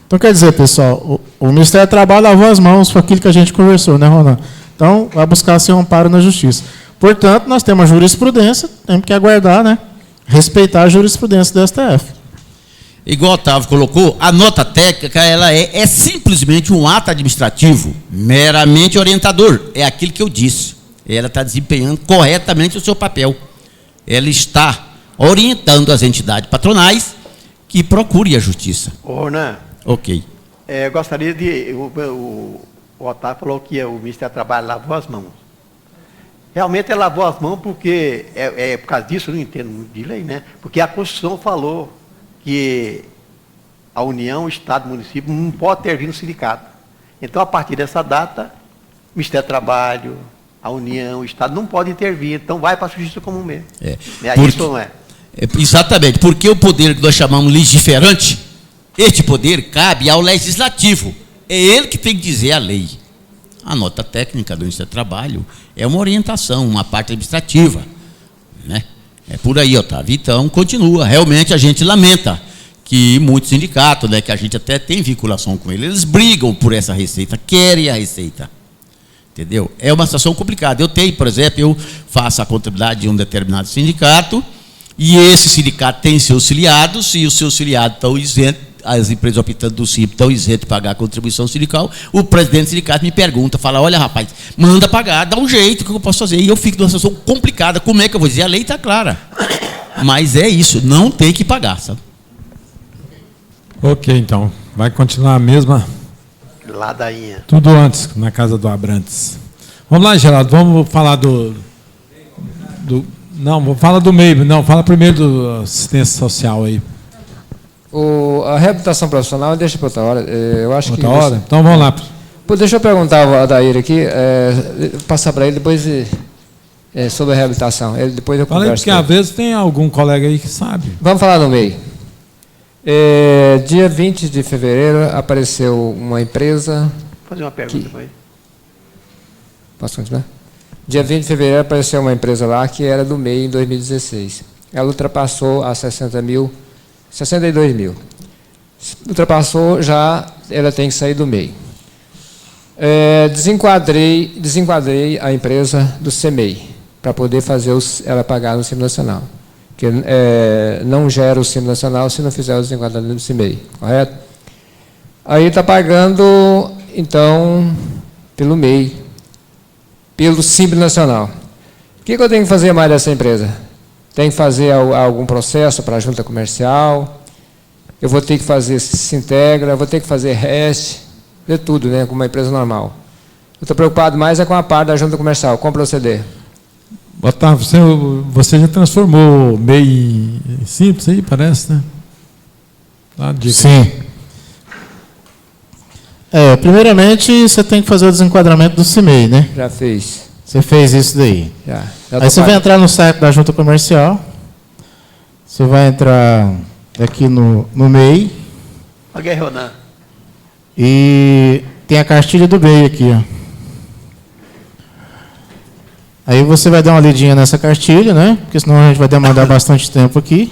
Então, quer dizer, pessoal, o Ministério do Trabalho lavou as mãos, foi aquilo que a gente conversou, né, Ronan? Então, vai buscar seu amparo na Justiça. Portanto, nós temos a jurisprudência, temos que aguardar, né? Respeitar a jurisprudência do STF. Igual o Otávio colocou, a nota técnica ela é simplesmente um ato administrativo, meramente orientador. É aquilo que eu disse. Ela está desempenhando corretamente o seu papel. Ela está orientando as entidades patronais que procurem a justiça. Ô, Ronan. Ok. Gostaria de... O Otávio falou que o Ministério do Trabalho lavou as mãos. Realmente ele lavou as mãos porque, por causa disso, eu não entendo muito de lei, né? Porque a Constituição falou que a União, o Estado, o município não pode intervir no sindicato. Então, a partir dessa data, o Ministério do Trabalho, a União, o Estado não pode intervir. Então, vai para a Justiça Comum mesmo. Isso não é? Exatamente, porque o poder que nós chamamos legiferante, este poder cabe ao Legislativo. É ele que tem que dizer a lei. A nota técnica do Ministério do Trabalho é uma orientação, uma parte administrativa, né? É por aí, Otávio. Então, continua. Realmente, a gente lamenta que muitos sindicatos, né, que a gente até tem vinculação com eles brigam por essa receita, querem a receita. Entendeu? É uma situação complicada. Eu tenho, por exemplo, eu faço a contabilidade de um determinado sindicato, e esse sindicato tem seus filiados, e os seus filiados estão isentos, as empresas optantes do CIP estão isentas de pagar a contribuição sindical. O presidente do sindicato me pergunta, fala, olha, rapaz, manda pagar, dá um jeito, o que eu posso fazer? E eu fico numa situação complicada. Como é que eu vou dizer? A lei está clara. Mas é isso, não tem que pagar, sabe? Ok, então. Vai continuar a mesma... Ladainha. Tudo antes, na casa do Abrantes. Vamos lá, Geraldo, vamos falar não, vou falar do MEI. Não, fala primeiro do assistência social aí. A reabilitação profissional, deixa para outra hora. Eu acho outra hora? Então vamos lá. Deixa eu perguntar ao Adair aqui, passar para ele depois sobre a reabilitação. Depois eu converso. Falei porque às vezes tem algum colega aí que sabe. Vamos falar no MEI. Dia 20 de fevereiro apareceu uma empresa... Vou fazer uma pergunta para ele. Posso continuar? Dia 20 de fevereiro apareceu uma empresa lá que era do MEI em 2016. Ela ultrapassou a 62 mil. Ultrapassou, já ela tem que sair do MEI. Desenquadrei a empresa do CEMEI para poder fazer ela pagar no Simples Nacional. Que não gera o Simples Nacional se não fizer o desenquadramento do CEMEI, correto? Aí está pagando, então, pelo MEI, pelo Simples Nacional. O que eu tenho que fazer mais dessa empresa? Tem que fazer algum processo para a junta comercial, eu vou ter que fazer Sintegra, vou ter que fazer REST, de tudo, né, como uma empresa normal. Eu estou preocupado mais com a parte da junta comercial. Como proceder? Otávio, você já transformou o MEI em Simples aí, parece, né? Sim. Primeiramente, você tem que fazer o desenquadramento do CIMEI, né? Já fiz. Você fez isso daí. Já aí você vai entrar no site da junta comercial, você vai entrar aqui no MEI. Ok, Ronan. E tem a cartilha do MEI aqui, ó. Aí você vai dar uma lidinha nessa cartilha, né? Porque senão a gente vai demandar bastante tempo aqui.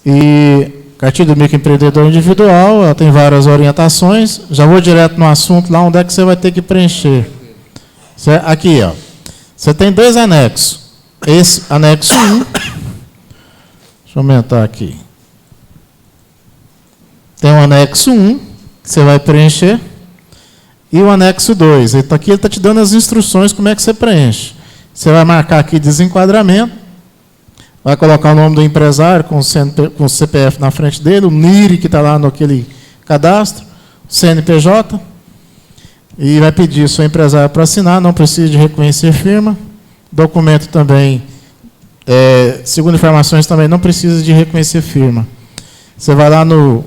E Cartilha do microempreendedor individual, ela tem várias orientações. Já vou direto no assunto, lá onde é que você vai ter que preencher. Certo? Aqui, ó. Você tem 2 anexos. Esse anexo 1. Deixa eu aumentar aqui. Tem o anexo 1, que você vai preencher. E o anexo 2. Aqui ele está te dando as instruções como é que você preenche. Você vai marcar aqui desenquadramento. Vai colocar o nome do empresário com o CPF na frente dele, o NIRI que está lá naquele cadastro, o CNPJ. E vai pedir o seu empresário para assinar, não precisa de reconhecer firma. Documento também, segundo informações, também não precisa de reconhecer firma. Você vai lá no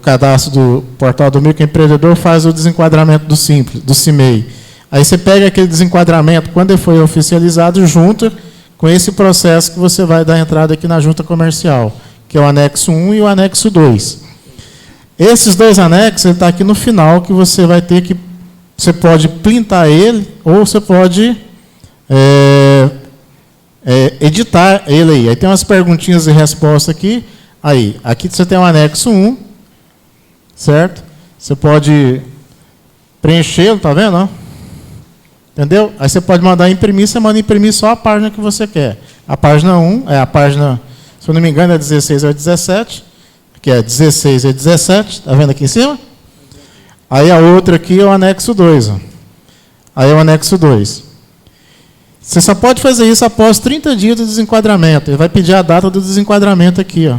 cadastro do portal do microempreendedor, faz o desenquadramento do Simples, do CIMEI. Aí você pega aquele desenquadramento, quando ele foi oficializado, junta com esse processo que você vai dar entrada aqui na junta comercial, que é o anexo 1 e o anexo 2. Esses 2 anexos, ele está aqui no final, que você vai ter que... Você pode printar ele, ou você pode editar ele aí. Aí tem umas perguntinhas e respostas aqui. Aí, aqui você tem o anexo 1, certo? Você pode preenchê-lo, tá vendo? Ó? Entendeu? Aí você pode mandar imprimir, você manda imprimir só a página que você quer. A página 1 é a página, se eu não me engano, é 16 ou 17, que é 16 e 17, tá vendo aqui em cima? Aí a outra aqui é o anexo 2. Ó. Aí é o anexo 2. Você só pode fazer isso após 30 dias do desenquadramento. Ele vai pedir a data do desenquadramento aqui, ó.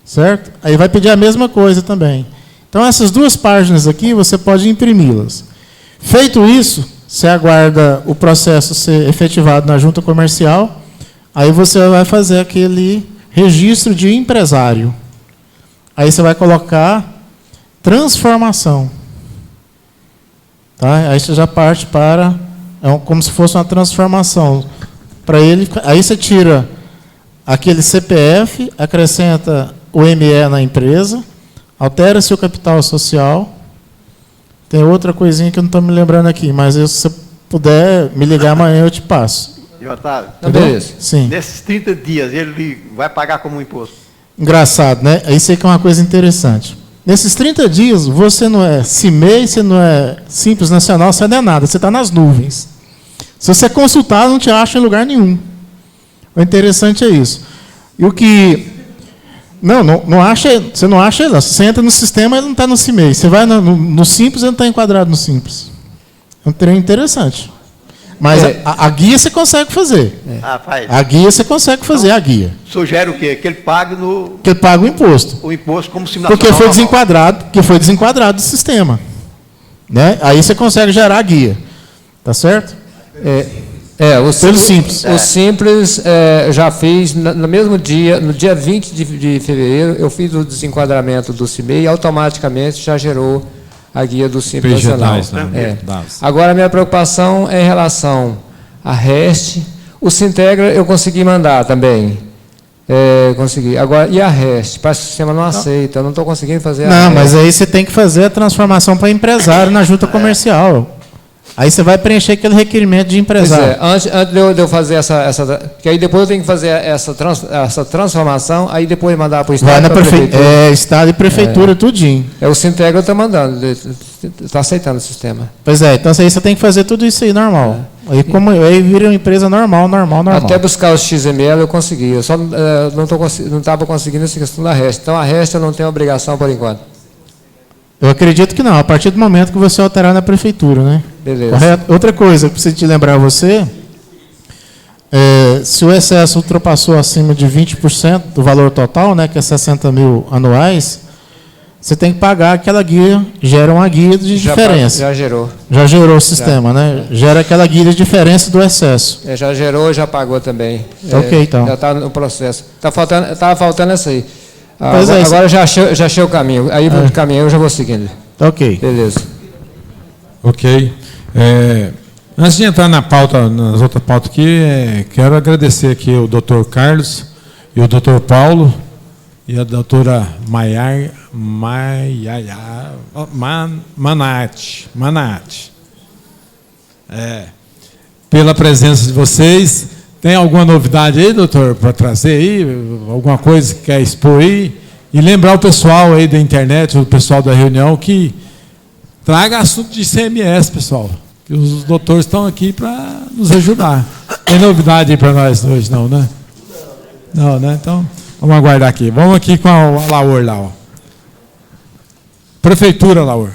Certo? Aí vai pedir a mesma coisa também. Então, essas 2 páginas aqui, você pode imprimi-las. Feito isso, você aguarda o processo ser efetivado na junta comercial, aí você vai fazer aquele registro de empresário. Aí você vai colocar transformação. Tá? Aí você já parte para... como se fosse uma transformação. Para ele, aí você tira aquele CPF, acrescenta o ME na empresa, altera seu capital social. Tem outra coisinha que eu não estou me lembrando aqui, mas se você puder me ligar amanhã, eu te passo. E Otávio, beleza. Sim. Nesses 30 dias, ele vai pagar como imposto? Engraçado, né? Isso aí que é uma coisa interessante. Nesses 30 dias, você não é CIMEI, você não é Simples Nacional, você não é nada, você está nas nuvens. Se você consultar, não te acha em lugar nenhum. O interessante é isso. E o que... Não acha, você não acha ele. Você entra no sistema, ele não está no CIMEI. Você vai no Simples, ele não está enquadrado no Simples. É um treino interessante. Mas a guia você consegue fazer. A guia você consegue fazer, a guia. Sugere o quê? Que ele pague no... Que ele pague o imposto. O imposto como se porque foi desenquadrado do sistema. Né? Aí você consegue gerar a guia. Tá certo? Pelo Simples. O Simples já fiz no mesmo dia, no dia 20 de fevereiro, eu fiz o desenquadramento do CIMEI e automaticamente já gerou a guia do Simples Nacional. Agora, a minha preocupação é em relação à REST. O Sintegra eu consegui mandar também. Consegui. Agora, e a REST? Parece que o sistema não aceita, eu não estou conseguindo fazer a REST. Mas aí você tem que fazer a transformação para empresário na junta comercial. Aí você vai preencher aquele requerimento de empresário. Antes de eu fazer essa... Que aí depois eu tenho que fazer essa transformação, aí depois mandar para o Estado. Vai na prefeitura. Estado e prefeitura, tudinho. O Sintegra está mandando, está aceitando o sistema. Então aí você tem que fazer tudo isso aí normal. Aí vira uma empresa normal. Até buscar os XML eu consegui. Eu só não estava conseguindo essa questão da REST. Então a REST eu não tenho obrigação por enquanto. Eu acredito que não, a partir do momento que você alterar na prefeitura, né? Beleza. Correto? Outra coisa que preciso te lembrar você, se o excesso ultrapassou acima de 20% do valor total, né, que é 60 mil anuais, você tem que pagar aquela guia, gera uma guia de diferença. Já gerou. Já gerou o sistema, né? Gera aquela guia de diferença do excesso. Já gerou, já pagou também. Ok, então. Já está no processo. Estava faltando essa aí. Agora já achei o caminho. Aí no caminho eu já vou seguindo. Ok. Beleza. Ok. Antes de entrar nas outras pautas aqui, quero agradecer aqui o Dr. Carlos e o Dr. Paulo e a doutora Manati. Pela presença de vocês. Tem alguma novidade aí, doutor, para trazer aí? Alguma coisa que quer expor aí? E lembrar o pessoal aí da internet, o pessoal da reunião, que traga assunto de ICMS, pessoal. Que os doutores estão aqui para nos ajudar. Tem novidade aí para nós hoje, não, né? Não, né? Então, vamos aguardar aqui. Vamos aqui com a Laur lá, ó. Prefeitura, Laur.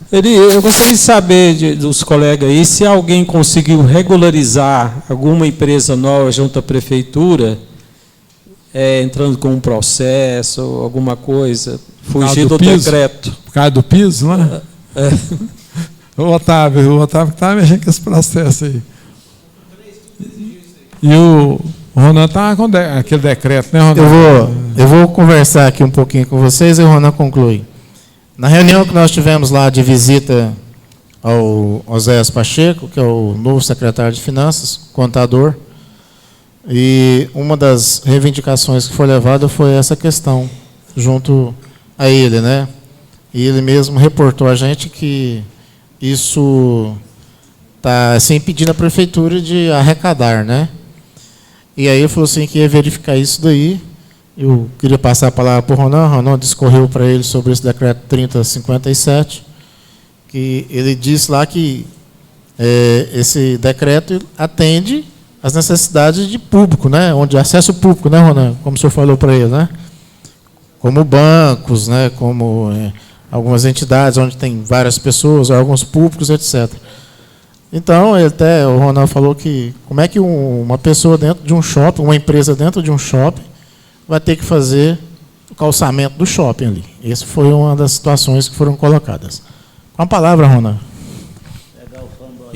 Eu gostaria de saber dos colegas aí se alguém conseguiu regularizar alguma empresa nova junto à prefeitura, entrando com um processo, alguma coisa, fugir do decreto. Por causa do piso, né? O Otávio que estava mexendo com esse processo aí. E o Ronan está com aquele decreto, né, Ronan? Eu vou conversar aqui um pouquinho com vocês e o Ronan conclui. Na reunião que nós tivemos lá de visita ao Oséias Pacheco, que é o novo secretário de Finanças, contador, e uma das reivindicações que foi levada foi essa questão, junto a ele, né? E ele mesmo reportou a gente que isso está assim, impedindo a prefeitura de arrecadar, né? E aí ele falou assim que ia verificar isso daí. Eu queria passar a palavra para o Ronan. Ronan discorreu para ele sobre esse decreto 3057, que ele disse lá que esse decreto atende às necessidades de público, né? Onde acesso público, né, Ronan? Como o senhor falou para ele, né? Como bancos, né? Como algumas entidades onde tem várias pessoas, órgãos públicos, etc. Então, o Ronan falou que como é que uma pessoa dentro de um shopping, uma empresa dentro de um shopping, vai ter que fazer o calçamento do shopping ali. Essa foi uma das situações que foram colocadas. Com a palavra, Ronan.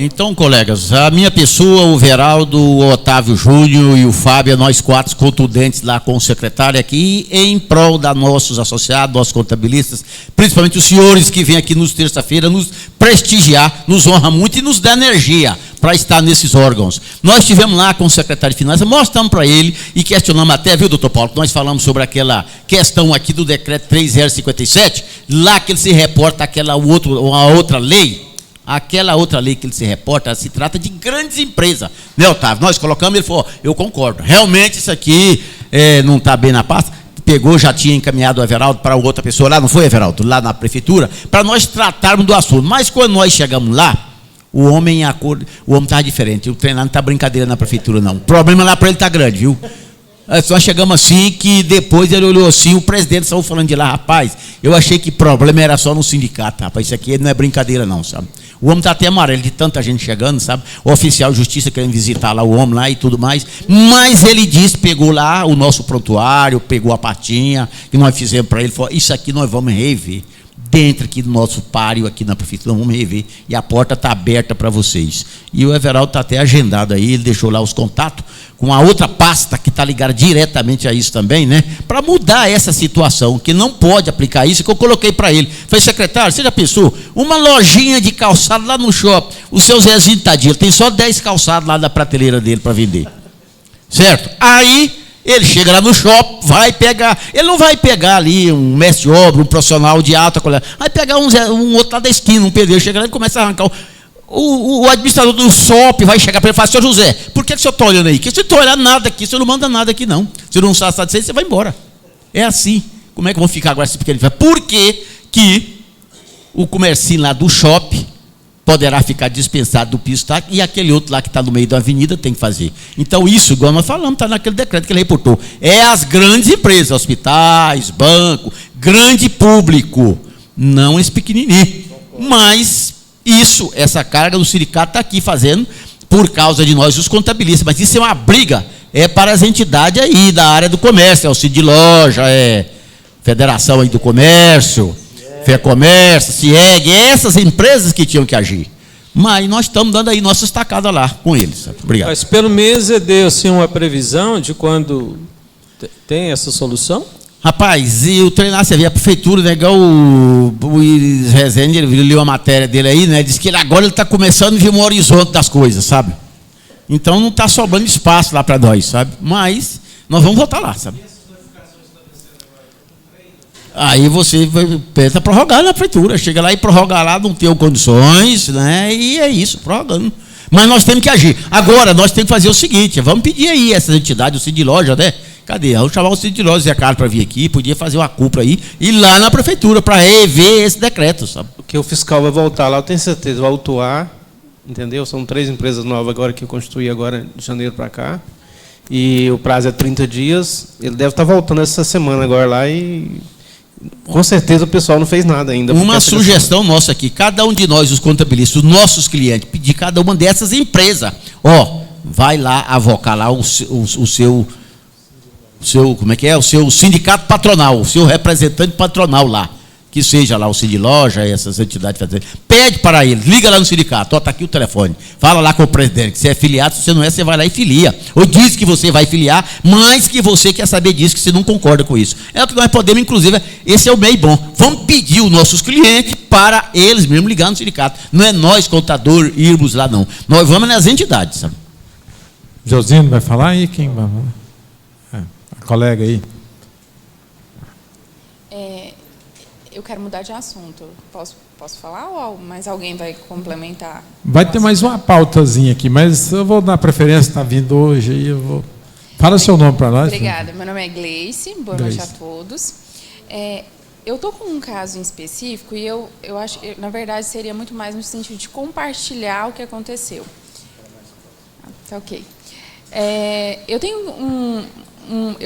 Então, colegas, a minha pessoa, o Veraldo, o Otávio Júnior e o Fábio, nós quatro contundentes lá com o secretário aqui, em prol da nossos associados, nossos contabilistas, principalmente os senhores que vêm aqui nos terça-feira nos prestigiar, nos honra muito e nos dá energia para estar nesses órgãos. Nós estivemos lá com o secretário de Finanças, mostramos para ele e questionamos até, viu, doutor Paulo, nós falamos sobre aquela questão aqui do decreto 3057, lá que ele se reporta uma outra lei. Aquela outra lei que ele se reporta, se trata de grandes empresas. Né, Otávio? Nós colocamos, ele falou, eu concordo. Realmente isso aqui não está bem na pasta. Pegou, já tinha encaminhado o Everaldo para outra pessoa lá, não foi, Everaldo? Lá na prefeitura, para nós tratarmos do assunto. Mas quando nós chegamos lá, o homem estava diferente. O treinado não está brincadeira na prefeitura, não. O problema lá para ele está grande, viu? Nós chegamos assim, que depois ele olhou assim, o presidente saiu falando de lá, rapaz, eu achei que o problema era só no sindicato, rapaz, isso aqui não é brincadeira não, sabe? O homem está até amarelo de tanta gente chegando, sabe? O oficial de justiça querendo visitar lá o homem lá e tudo mais, mas ele disse, pegou lá o nosso prontuário, pegou a pastinha, que nós fizemos para ele, falou, isso aqui nós vamos rever. Dentro aqui do nosso páreo, aqui na prefeitura, vamos rever. E a porta está aberta para vocês. E o Everaldo está até agendado aí, ele deixou lá os contatos com a outra pasta que está ligada diretamente a isso também, né? Para mudar essa situação, que não pode aplicar isso, que eu coloquei para ele. Falei, secretário, você já pensou? Uma lojinha de calçado lá no shopping, o seu Zezinho tadinho, tem só 10 calçados lá da prateleira dele para vender. Certo? Aí ele chega lá no shopping, vai pegar, ele não vai pegar ali um mestre de obra, um profissional de alta qualidade, vai pegar um outro lá da esquina, um pedreiro, chega lá e começa a arrancar o administrador do shopping vai chegar para ele e falar, senhor José, por que o senhor está olhando aí? Porque você não está olhando nada aqui, você não manda nada aqui não, você não está satisfeito, você vai embora. É assim. Como é que eu vou ficar agora? Porque ele vai, por que o comercinho lá do shopping poderá ficar dispensado do piso tá, e aquele outro lá que está no meio da avenida tem que fazer. Então isso, igual nós falamos, está naquele decreto que ele reportou, é as grandes empresas, hospitais, banco, grande público, não esse pequenininho. Mas isso, essa carga do sindicato está aqui fazendo por causa de nós, os contabilistas, mas isso é uma briga, é para as entidades aí da área do comércio, é o CID de loja, é Federação aí do Comércio, FEComércio, CIEG, essas empresas que tinham que agir. Mas nós estamos dando aí nossa estacada lá com eles. Obrigado. Mas pelo menos deu assim, uma previsão de quando tem essa solução? Rapaz, e o treinar, você vê a prefeitura, né, igual o Iris Rezende, ele leu a matéria dele aí, né, disse que agora ele está começando a ver um horizonte das coisas, sabe? Então não está sobrando espaço lá para nós, sabe? Mas nós vamos voltar lá, sabe? Aí você tenta prorrogar na prefeitura, chega lá e prorroga lá, não tem condições, né? E é isso, prorrogando. Mas nós temos que agir. Agora, nós temos que fazer o seguinte, vamos pedir aí essas entidades, o CID de loja, né? Cadê? Eu chamar o Sidiló e Zé Carlos para vir aqui, podia fazer uma cúpula aí, e lá na prefeitura, para rever esse decreto, sabe? Porque o fiscal vai voltar lá, eu tenho certeza, vai autuar, entendeu? São 3 empresas novas agora que eu constituí agora de janeiro para cá, e o prazo é 30 dias, ele deve estar voltando essa semana agora lá e... Com certeza o pessoal não fez nada ainda. Uma sugestão nossa aqui, cada um de nós, os contabilistas, os nossos clientes, pedir cada uma dessas empresas, vai lá avocar lá o seu, como é que é? O seu sindicato patronal, o seu representante patronal lá, que seja lá o Sindiloja, essas entidades, pede para eles, liga lá no sindicato, está aqui o telefone, fala lá com o presidente, que você é filiado, se você não é, você vai lá e filia, ou diz que você vai filiar, mas que você quer saber disso, que você não concorda com isso. É o que nós podemos, inclusive, esse é o meio bom, vamos pedir os nossos clientes para eles mesmos ligar no sindicato, não é nós, contador, irmos lá não, nós vamos nas entidades, sabe? Josino vai falar aí? Quem vai falar? A colega aí. Eu quero mudar de assunto. Posso falar ou mais alguém vai complementar? Vai ter mais uma pautazinha aqui, mas eu vou dar preferência, está vindo hoje, aí eu vou... Fala seu nome para nós. Obrigada. Meu nome é Gleice, boa noite a todos. Eu estou com um caso em específico e eu acho, na verdade, seria muito mais no sentido de compartilhar o que aconteceu. Tá ok. Eu tenho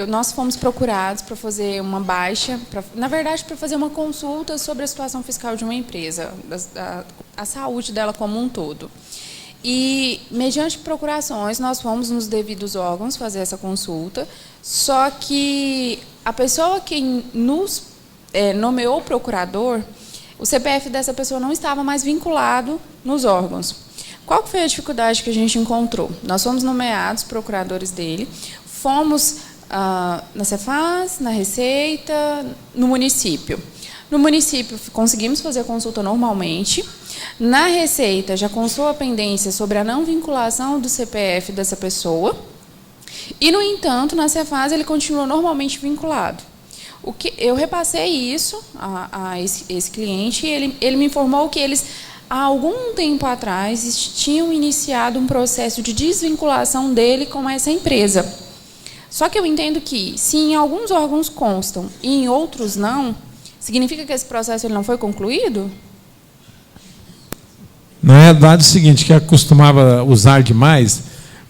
nós fomos procurados para fazer uma baixa, na verdade, para fazer uma consulta sobre a situação fiscal de uma empresa, a saúde dela como um todo. E, mediante procurações, nós fomos nos devidos órgãos fazer essa consulta, só que a pessoa que nos nomeou o procurador, o CPF dessa pessoa não estava mais vinculado nos órgãos. Qual foi a dificuldade que a gente encontrou? Nós fomos nomeados procuradores dele, fomos na Cefaz, na Receita, no município. No município, conseguimos fazer a consulta normalmente. Na Receita, já constou a pendência sobre a não vinculação do CPF dessa pessoa. E, no entanto, na Cefaz, ele continuou normalmente vinculado. Eu repassei isso a esse cliente e ele me informou que eles, há algum tempo atrás, tinham iniciado um processo de desvinculação dele com essa empresa. Só que eu entendo que, se em alguns órgãos constam e em outros não, significa que esse processo ele não foi concluído? Na verdade, é o seguinte, que eu costumava usar demais,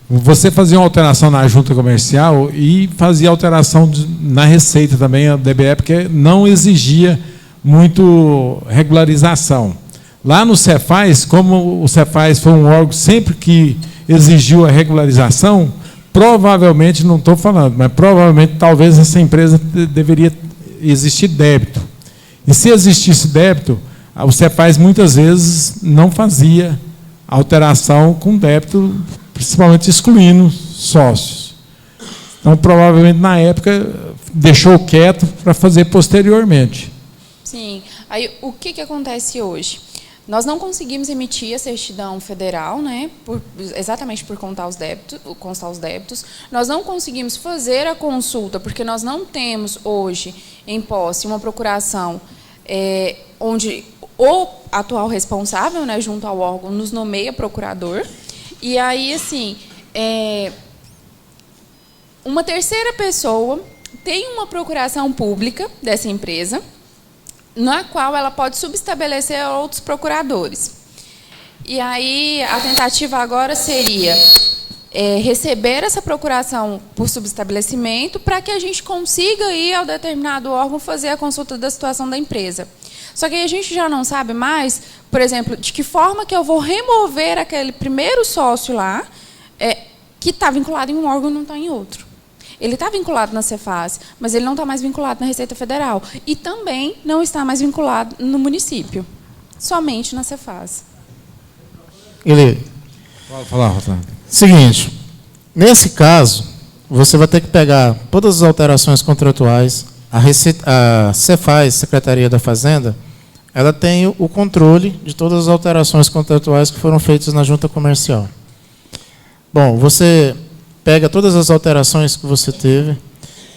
você fazia uma alteração na junta comercial e fazia alteração na receita também, a DBE, porque não exigia muito regularização. Lá no Cefaz, como o Cefaz foi um órgão sempre que exigiu a regularização, provavelmente, não estou falando, mas provavelmente, talvez essa empresa deveria existir débito. E se existisse débito, o Cefaz muitas vezes não fazia alteração com débito, principalmente excluindo sócios. Então, provavelmente, na época, deixou quieto para fazer posteriormente. Sim. Aí, o que acontece hoje? Nós não conseguimos emitir a certidão federal, né, exatamente por constar os débitos. Nós não conseguimos fazer a consulta, porque nós não temos hoje em posse uma procuração onde o atual responsável, né, junto ao órgão, nos nomeia procurador. E aí, assim, uma terceira pessoa tem uma procuração pública dessa empresa, na qual ela pode subestabelecer outros procuradores. E aí, a tentativa agora seria receber essa procuração por subestabelecimento para que a gente consiga ir ao determinado órgão fazer a consulta da situação da empresa. Só que aí a gente já não sabe mais, por exemplo, de que forma que eu vou remover aquele primeiro sócio lá, que está vinculado em um órgão e não está em outro. Ele está vinculado na Cefaz, mas ele não está mais vinculado na Receita Federal. E também não está mais vinculado no município, somente na Cefaz. Pode falar, Rosana. Seguinte, nesse caso, você vai ter que pegar todas as alterações contratuais. A Cefaz, Secretaria da Fazenda, ela tem o controle de todas as alterações contratuais que foram feitas na junta comercial. Bom, você pega todas as alterações que você teve,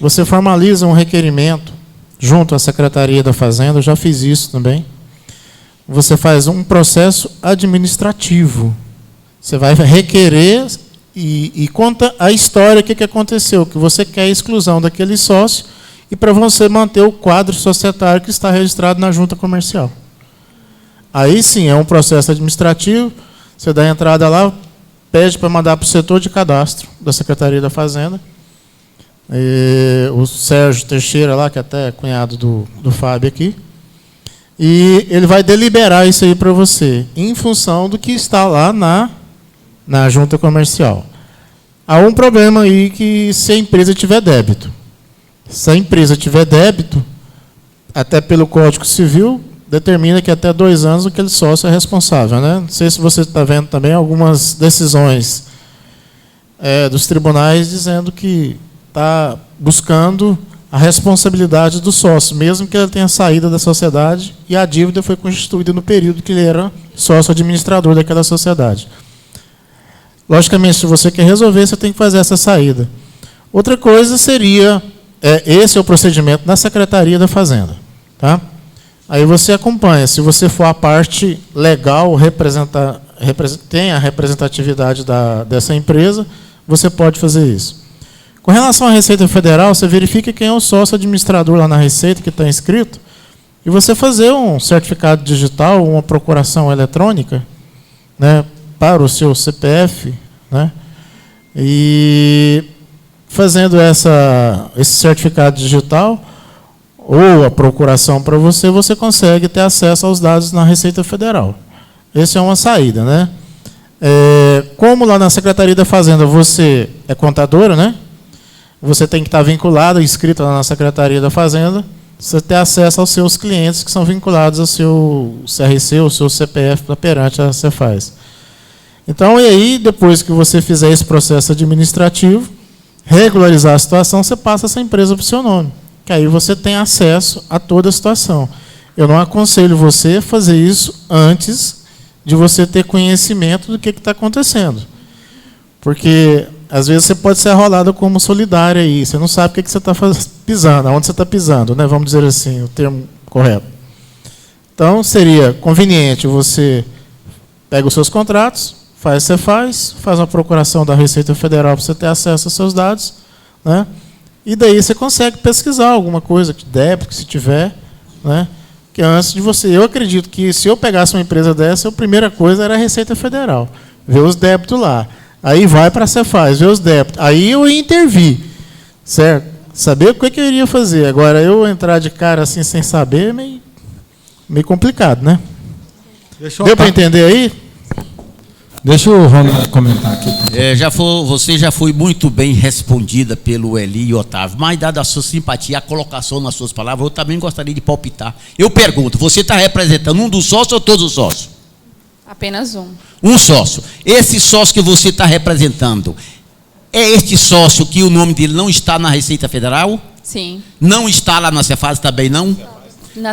você formaliza um requerimento junto à Secretaria da Fazenda, eu já fiz isso também. Você faz um processo administrativo. Você vai requerer e conta a história, o que aconteceu, que você quer a exclusão daquele sócio e para você manter o quadro societário que está registrado na junta comercial. Aí sim, é um processo administrativo, você dá a entrada lá, pede para mandar para o setor de cadastro da Secretaria da Fazenda. O Sérgio Teixeira lá, que até é cunhado do Fábio aqui, e ele vai deliberar isso aí para você, em função do que está lá na junta comercial. Há um problema aí que se a empresa tiver débito. Se a empresa tiver débito, até pelo Código Civil, determina que até 2 anos aquele sócio é responsável, né? Não sei se você está vendo também algumas decisões dos tribunais dizendo que está buscando a responsabilidade do sócio, mesmo que ele tenha saído da sociedade e a dívida foi constituída no período que ele era sócio administrador daquela sociedade. Logicamente, se você quer resolver, você tem que fazer essa saída. Outra coisa seria, esse é o procedimento na Secretaria da Fazenda. Tá? Aí você acompanha, se você for a parte legal, tem a representatividade dessa empresa, você pode fazer isso. Com relação à Receita Federal, você verifica quem é o sócio administrador lá na Receita, que está inscrito, e você fazer um certificado digital, uma procuração eletrônica, né, para o seu CPF, né, e fazendo esse certificado digital, ou a procuração para você, você consegue ter acesso aos dados na Receita Federal. Essa é uma saída, né? Como lá na Secretaria da Fazenda você é contadora, né? Você tem que estar vinculado, inscrito lá na Secretaria da Fazenda, você ter acesso aos seus clientes que são vinculados ao seu CRC, ao seu CPF perante a Cefaz. Então, e aí, depois que você fizer esse processo administrativo, regularizar a situação, você passa essa empresa para o seu nome, que aí você tem acesso a toda a situação. Eu não aconselho você a fazer isso antes de você ter conhecimento do que está acontecendo. Porque, às vezes, você pode ser arrolado como solidário aí, você não sabe o que você está pisando, aonde você está pisando, né? Vamos dizer assim, o termo correto. Então, seria conveniente você pega os seus contratos, faz uma procuração da Receita Federal para você ter acesso aos seus dados, né? E daí você consegue pesquisar alguma coisa de débito, se tiver, né? Que antes de você, eu acredito que se eu pegasse uma empresa dessa, a primeira coisa era a Receita Federal, ver os débitos lá. Aí vai para a Cefaz, ver os débitos. Aí eu ia intervir, certo? Saber o que eu iria fazer. Agora, eu entrar de cara assim sem saber, meio complicado, né? Deu para entender aí? Deixa o Ronaldo comentar aqui. Você já foi muito bem respondida pelo Eli e Otávio, mas dada a sua simpatia, a colocação nas suas palavras, eu também gostaria de palpitar. Eu pergunto, você está representando um dos sócios ou todos os sócios? Apenas um. Um sócio. Esse sócio que você está representando, é este sócio que o nome dele não está na Receita Federal? Sim. Não está lá na Cefaz também, não?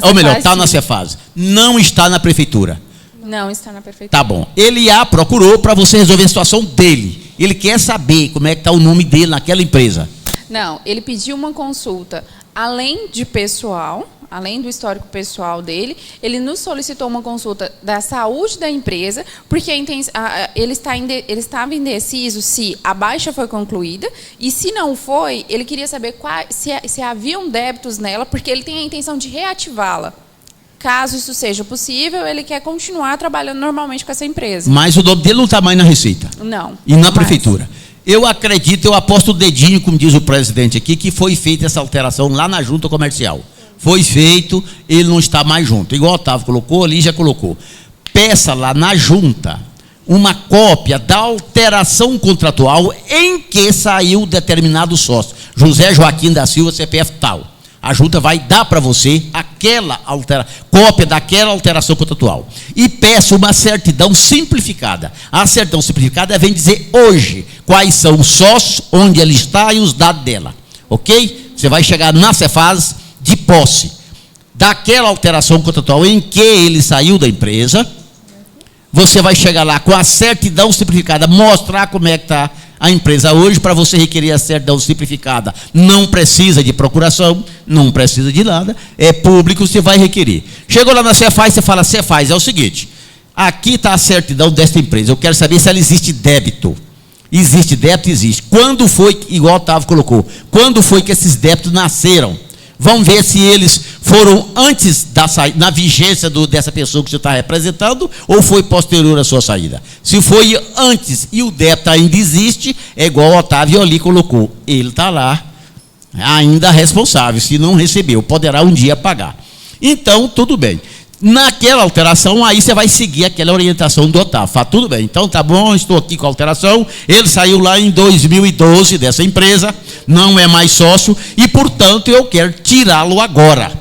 Ou melhor, está na Cefaz. Não está na Prefeitura. Não está na Prefeitura. Tá bom. Ele procurou para você resolver a situação dele. Ele quer saber como é que está o nome dele naquela empresa. Não, ele pediu uma consulta além de pessoal, além do histórico pessoal dele, ele nos solicitou uma consulta da saúde da empresa, porque ele estava indeciso se a baixa foi concluída, e se não foi, ele queria saber se haviam débitos nela, porque ele tem a intenção de reativá-la. Caso isso seja possível, ele quer continuar trabalhando normalmente com essa empresa. Mas o nome dele não está mais na Receita? Não. E na Prefeitura? Eu acredito, eu aposto o dedinho, como diz o presidente aqui, que foi feita essa alteração lá na junta comercial. Foi feito, ele não está mais junto. Igual o Otávio colocou, ali já colocou. Peça lá na junta uma cópia da alteração contratual em que saiu determinado sócio. José Joaquim da Silva, CPF tal. A junta vai dar para você cópia daquela alteração contratual. E peça uma certidão simplificada. A certidão simplificada vem dizer hoje quais são os sócios, onde ele está e os dados dela. Ok? Você vai chegar na Cefaz de posse daquela alteração contratual em que ele saiu da empresa. Você vai chegar lá com a certidão simplificada, mostrar como é que está a empresa hoje, para você requerer a certidão simplificada. Não precisa de procuração, não precisa de nada, é público, você vai requerer. Chegou lá na Cefaz, você fala, Cefaz, é o seguinte, aqui está a certidão desta empresa, eu quero saber se ela existe débito. Existe débito? Existe. Quando foi, igual o Otávio colocou, quando foi que esses débitos nasceram? Vamos ver se eles foram antes da saída, na vigência dessa pessoa que você está representando, ou foi posterior à sua saída. Se foi antes e o débito ainda existe, é igual o Otávio ali colocou. Ele está lá, ainda responsável. Se não recebeu, poderá um dia pagar. Então, tudo bem. Naquela alteração, aí você vai seguir aquela orientação do Otávio. Fala, tudo bem, então tá bom, estou aqui com a alteração. Ele saiu lá em 2012 dessa empresa, não é mais sócio, e, portanto, eu quero tirá-lo agora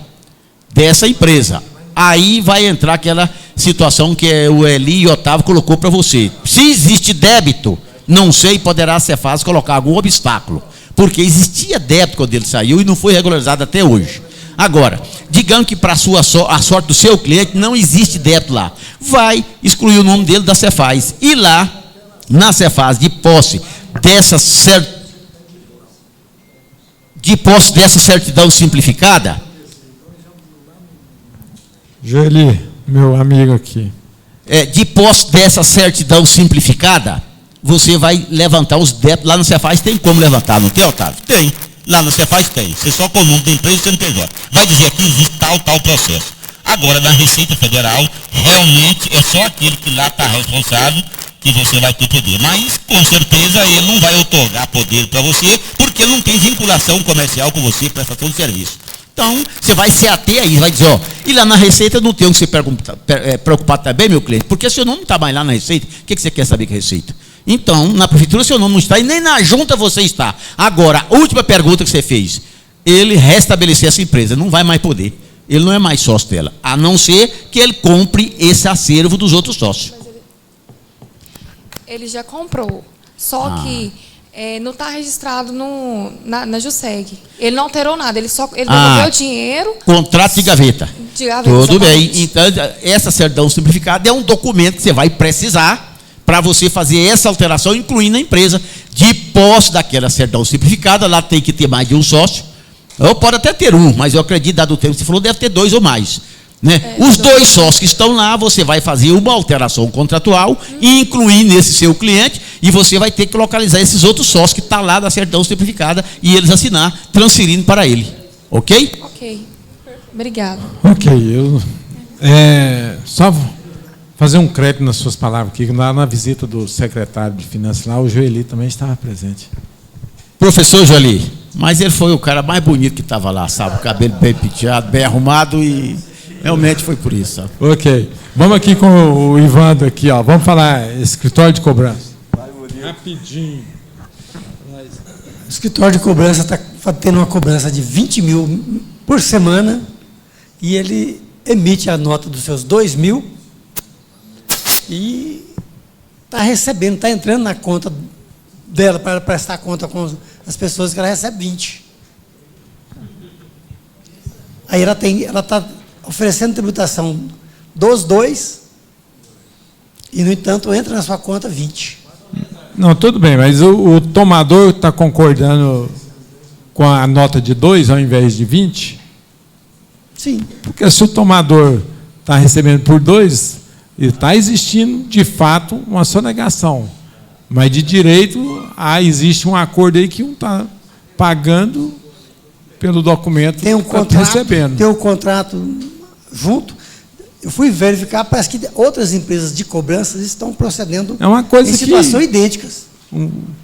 dessa empresa. Aí vai entrar aquela situação que o Eli e o Otávio colocou para você. Se existe débito, não sei, poderá ser fácil colocar algum obstáculo, porque existia débito quando ele saiu e não foi regularizado até hoje. Agora, digamos que para a sorte do seu cliente não existe débito lá. Vai excluir o nome dele da Cefaz. E lá, na Cefaz, de posse dessa certidão simplificada. Joeli, meu amigo aqui. De posse dessa certidão simplificada, você vai levantar os débitos. Lá no Cefaz tem como levantar, não tem, Otávio? Tem. Lá no Cefaz tem. Você só com o nome da empresa e CNPJ. Vai dizer que existe tal processo. Agora, na Receita Federal, realmente é só aquele que lá está responsável que você vai ter poder. Mas, com certeza, ele não vai otorgar poder para você, porque não tem vinculação comercial com você, prestação de serviço. Então, você vai se ater aí, vai dizer, ó, e lá na Receita não tem o que se preocupar também, meu cliente, porque seu nome não está mais lá na Receita, o que você quer saber que é Receita? Então, na prefeitura seu nome não está e nem na junta você está. Agora, a última pergunta que você fez, ele restabelecer essa empresa, não vai mais poder. Ele não é mais sócio dela, a não ser que ele compre esse acervo dos outros sócios. Ele já comprou, só que não está registrado na JUSEG. Ele não alterou nada, ele devolveu o dinheiro. Contrato de gaveta. Tudo bem. Então, essa certidão simplificada é um documento que você vai precisar para você fazer essa alteração, incluindo a empresa, de posse daquela certidão simplificada. Lá tem que ter mais de um sócio, ou pode até ter um, mas eu acredito, dado o tempo que você falou, deve ter dois ou mais, né? Os dois sócios que estão lá, você vai fazer uma alteração contratual, e incluir nesse seu cliente, e você vai ter que localizar esses outros sócios que estão lá da certidão simplificada, e eles assinar, transferindo para ele, ok? Ok, obrigado. Ok, eu só fazer um crédito nas suas palavras aqui, na visita do secretário de Finanças lá, o Joeli também estava presente. Professor Joeli, mas ele foi o cara mais bonito que estava lá, sabe? O cabelo bem penteado, bem arrumado, e realmente foi por isso, sabe? Ok. Vamos aqui com o Ivandro aqui, ó. Vamos falar escritório de cobrança. Rapidinho. O escritório de cobrança está tendo uma cobrança de 20 mil por semana, e ele emite a nota dos seus 2 mil, e está recebendo, está entrando na conta dela para prestar conta com as pessoas, que ela recebe 20. Aí ela está oferecendo tributação dos 2, e, no entanto, entra na sua conta 20. Não, tudo bem, mas o tomador está concordando com a nota de 2 ao invés de 20? Sim. Porque se o tomador está recebendo por 2, está existindo, de fato, uma sonegação. Mas, de direito, existe um acordo aí que um está pagando pelo documento que está recebendo. Tem um contrato junto. Eu fui verificar, parece que outras empresas de cobranças estão procedendo em situações idênticas.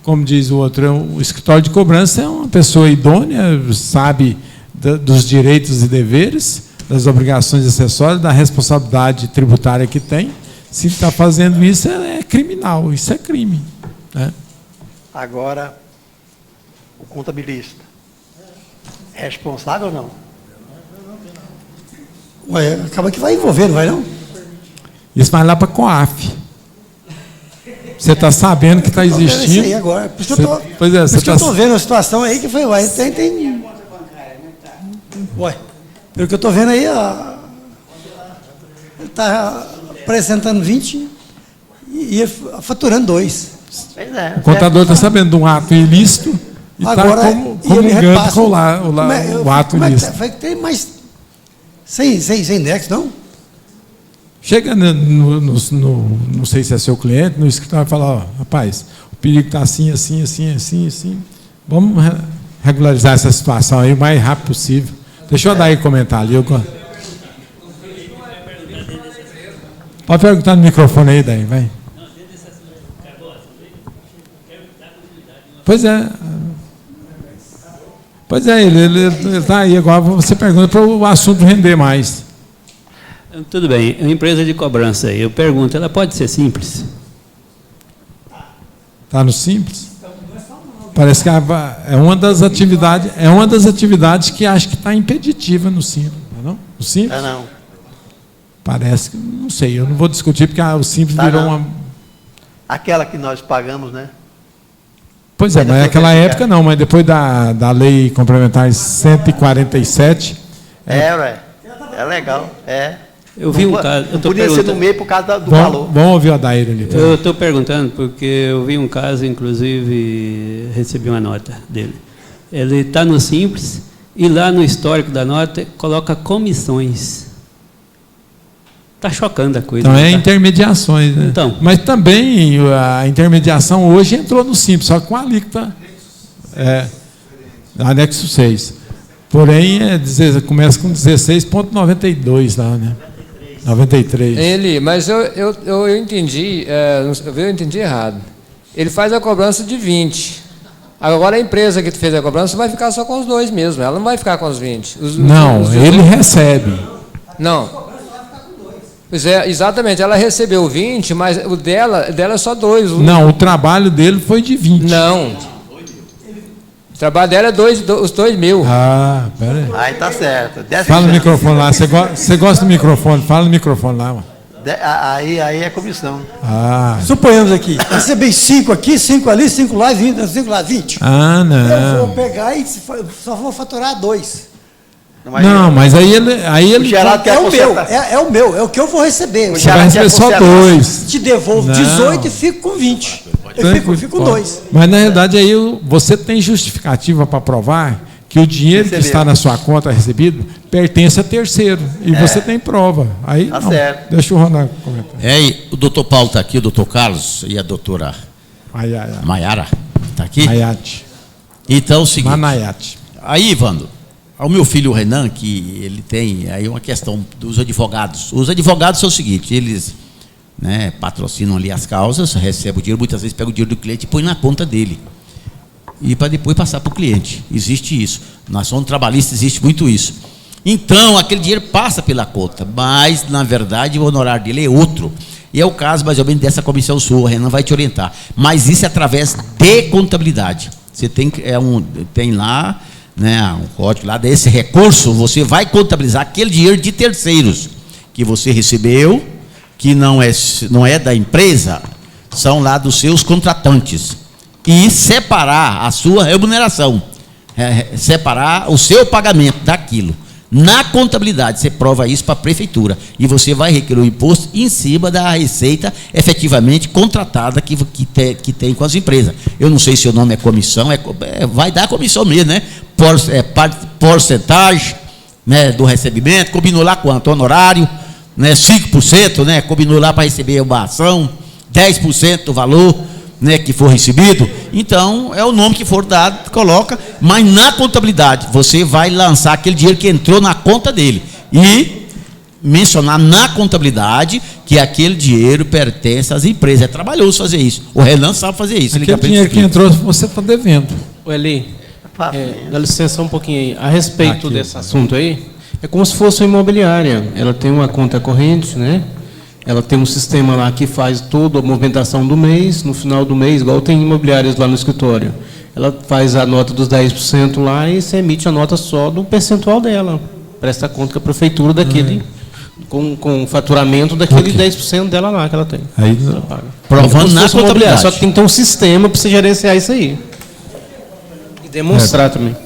Como diz o outro, o escritório de cobrança é uma pessoa idônea, sabe dos direitos e deveres, das obrigações acessórias, da responsabilidade tributária que tem. Se está fazendo isso, é criminal, isso é crime, né? Agora, o contabilista é responsável ou não? Ué, acaba que vai envolver, não vai não? Isso vai lá para a COAF. Você está sabendo que está existindo. Isso aí agora. Por isso que eu estou vendo a situação aí que foi. Ué, tem. Ué, pelo que eu estou vendo aí, ele está apresentando 20 e faturando 2. Pois é. O contador está sabendo de um ato ilícito e está comungando com o ato ilícito. Vai ter mais. Sem nexo, não? Chega não sei se é seu cliente, no escritório e fala, ó, rapaz, o perigo está assim, assim, assim, assim, assim. Vamos regularizar essa situação aí o mais rápido possível. Deixa eu dar aí comentar ali. Pode perguntar no microfone aí, daí, vai. Pois é. Pois é, ele está aí. Agora você pergunta para o assunto render mais. Tudo bem. Uma empresa de cobrança aí, eu pergunto, ela pode ser simples? Está no simples? Parece que é uma das atividades que acho que está impeditiva no simples, não? No simples? Não. Parece que, não sei, eu não vou discutir porque o simples virou uma... Aquela que nós pagamos, né? Pois é, mas naquela época não, mas depois da lei complementar 147... É legal, Eu vi um caso... Não podia ser no meio por causa do valor. Vamos ouvir o Adair ali. Eu estou perguntando porque eu vi um caso, inclusive, recebi uma nota dele. Ele está no Simples e lá no histórico da nota coloca comissões. Está chocando a coisa. Então é intermediações, né? Então. Mas também a intermediação hoje entrou no Simples, só com a alíquota anexo 6. Porém, começa com 16,92 lá, né? 93. Mas eu entendi, eu entendi errado. Ele faz a cobrança de 20. Agora a empresa que fez a cobrança vai ficar só com os 2 mesmo, ela não vai ficar com os 20. Ele recebe. Não. Pois é, exatamente, ela recebeu 20, mas o dela é só 2. Não, o trabalho dele foi de 20. Não. O trabalho dela é os 2 mil. Ah, pera aí. Aí tá certo. Fala no microfone lá, você gosta do microfone, fala no microfone lá. Mano. Aí é comissão. Suponhamos aqui, recebi 5 aqui, 5 ali, 5 lá, 20, 5 lá, 20. Ah, não. Eu vou pegar e só vou faturar 2. Não, mas aí ele o Geraldo quer é o meu, é o que eu vou receber. Você vai receber só 2. Te devolvo 18 e fico com 20. Eu fico com 2. Mas na verdade aí você tem justificativa para provar que o dinheiro que está na sua conta recebido pertence a terceiro. E você tem prova. Aí tá certo. Deixa o Ronaldo comentar. O doutor Paulo está aqui, o doutor Carlos e a doutora Maiara. Está aqui? Maiate. Então é o seguinte. Manaiate. Aí, Ivandro, ao meu filho Renan, que ele tem aí uma questão dos advogados. Os advogados são o seguinte, eles patrocinam ali as causas, recebem o dinheiro, muitas vezes pegam o dinheiro do cliente e põe na conta dele. E para depois passar para o cliente. Existe isso. Na ação trabalhista existe muito isso. Então, aquele dinheiro passa pela conta, mas, na verdade, o honorário dele é outro. E é o caso, mais ou menos, dessa comissão sua, o Renan vai te orientar. Mas isso é através de contabilidade. Você tem lá, um código lá desse recurso, você vai contabilizar aquele dinheiro de terceiros que você recebeu, que não é da empresa, são lá dos seus contratantes. E separar a sua remuneração, separar o seu pagamento daquilo. Na contabilidade, você prova isso para a prefeitura e você vai requerer o imposto em cima da receita efetivamente contratada que tem com as empresas. Eu não sei se o nome é comissão, vai dar comissão mesmo, né? Porcentagem, do recebimento, combinou lá quanto? Honorário, 5%, combinou lá para receber uma ação, 10% do valor que for recebido. Então, é o nome que for dado, coloca, mas na contabilidade, você vai lançar aquele dinheiro que entrou na conta dele e mencionar na contabilidade que aquele dinheiro pertence às empresas. É trabalhoso fazer isso. O Renan sabe fazer isso. Aquele dinheiro que entrou, você está devendo. O Eli, dá licença um pouquinho aí. A respeito desse assunto aí, é como se fosse uma imobiliária. Ela tem uma conta corrente, Ela tem um sistema lá que faz toda a movimentação do mês, no final do mês, igual tem imobiliárias lá no escritório. Ela faz a nota dos 10% lá e você emite a nota só do percentual dela. Presta conta com a prefeitura daquele, com o faturamento daquele 10% dela lá que ela tem. Aí, ela paga. Provando na contabilidade. Só que tem que ter um sistema para você gerenciar isso aí. E demonstrar também.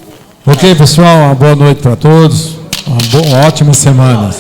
Ok, pessoal, uma boa noite para todos. Uma ótima semana.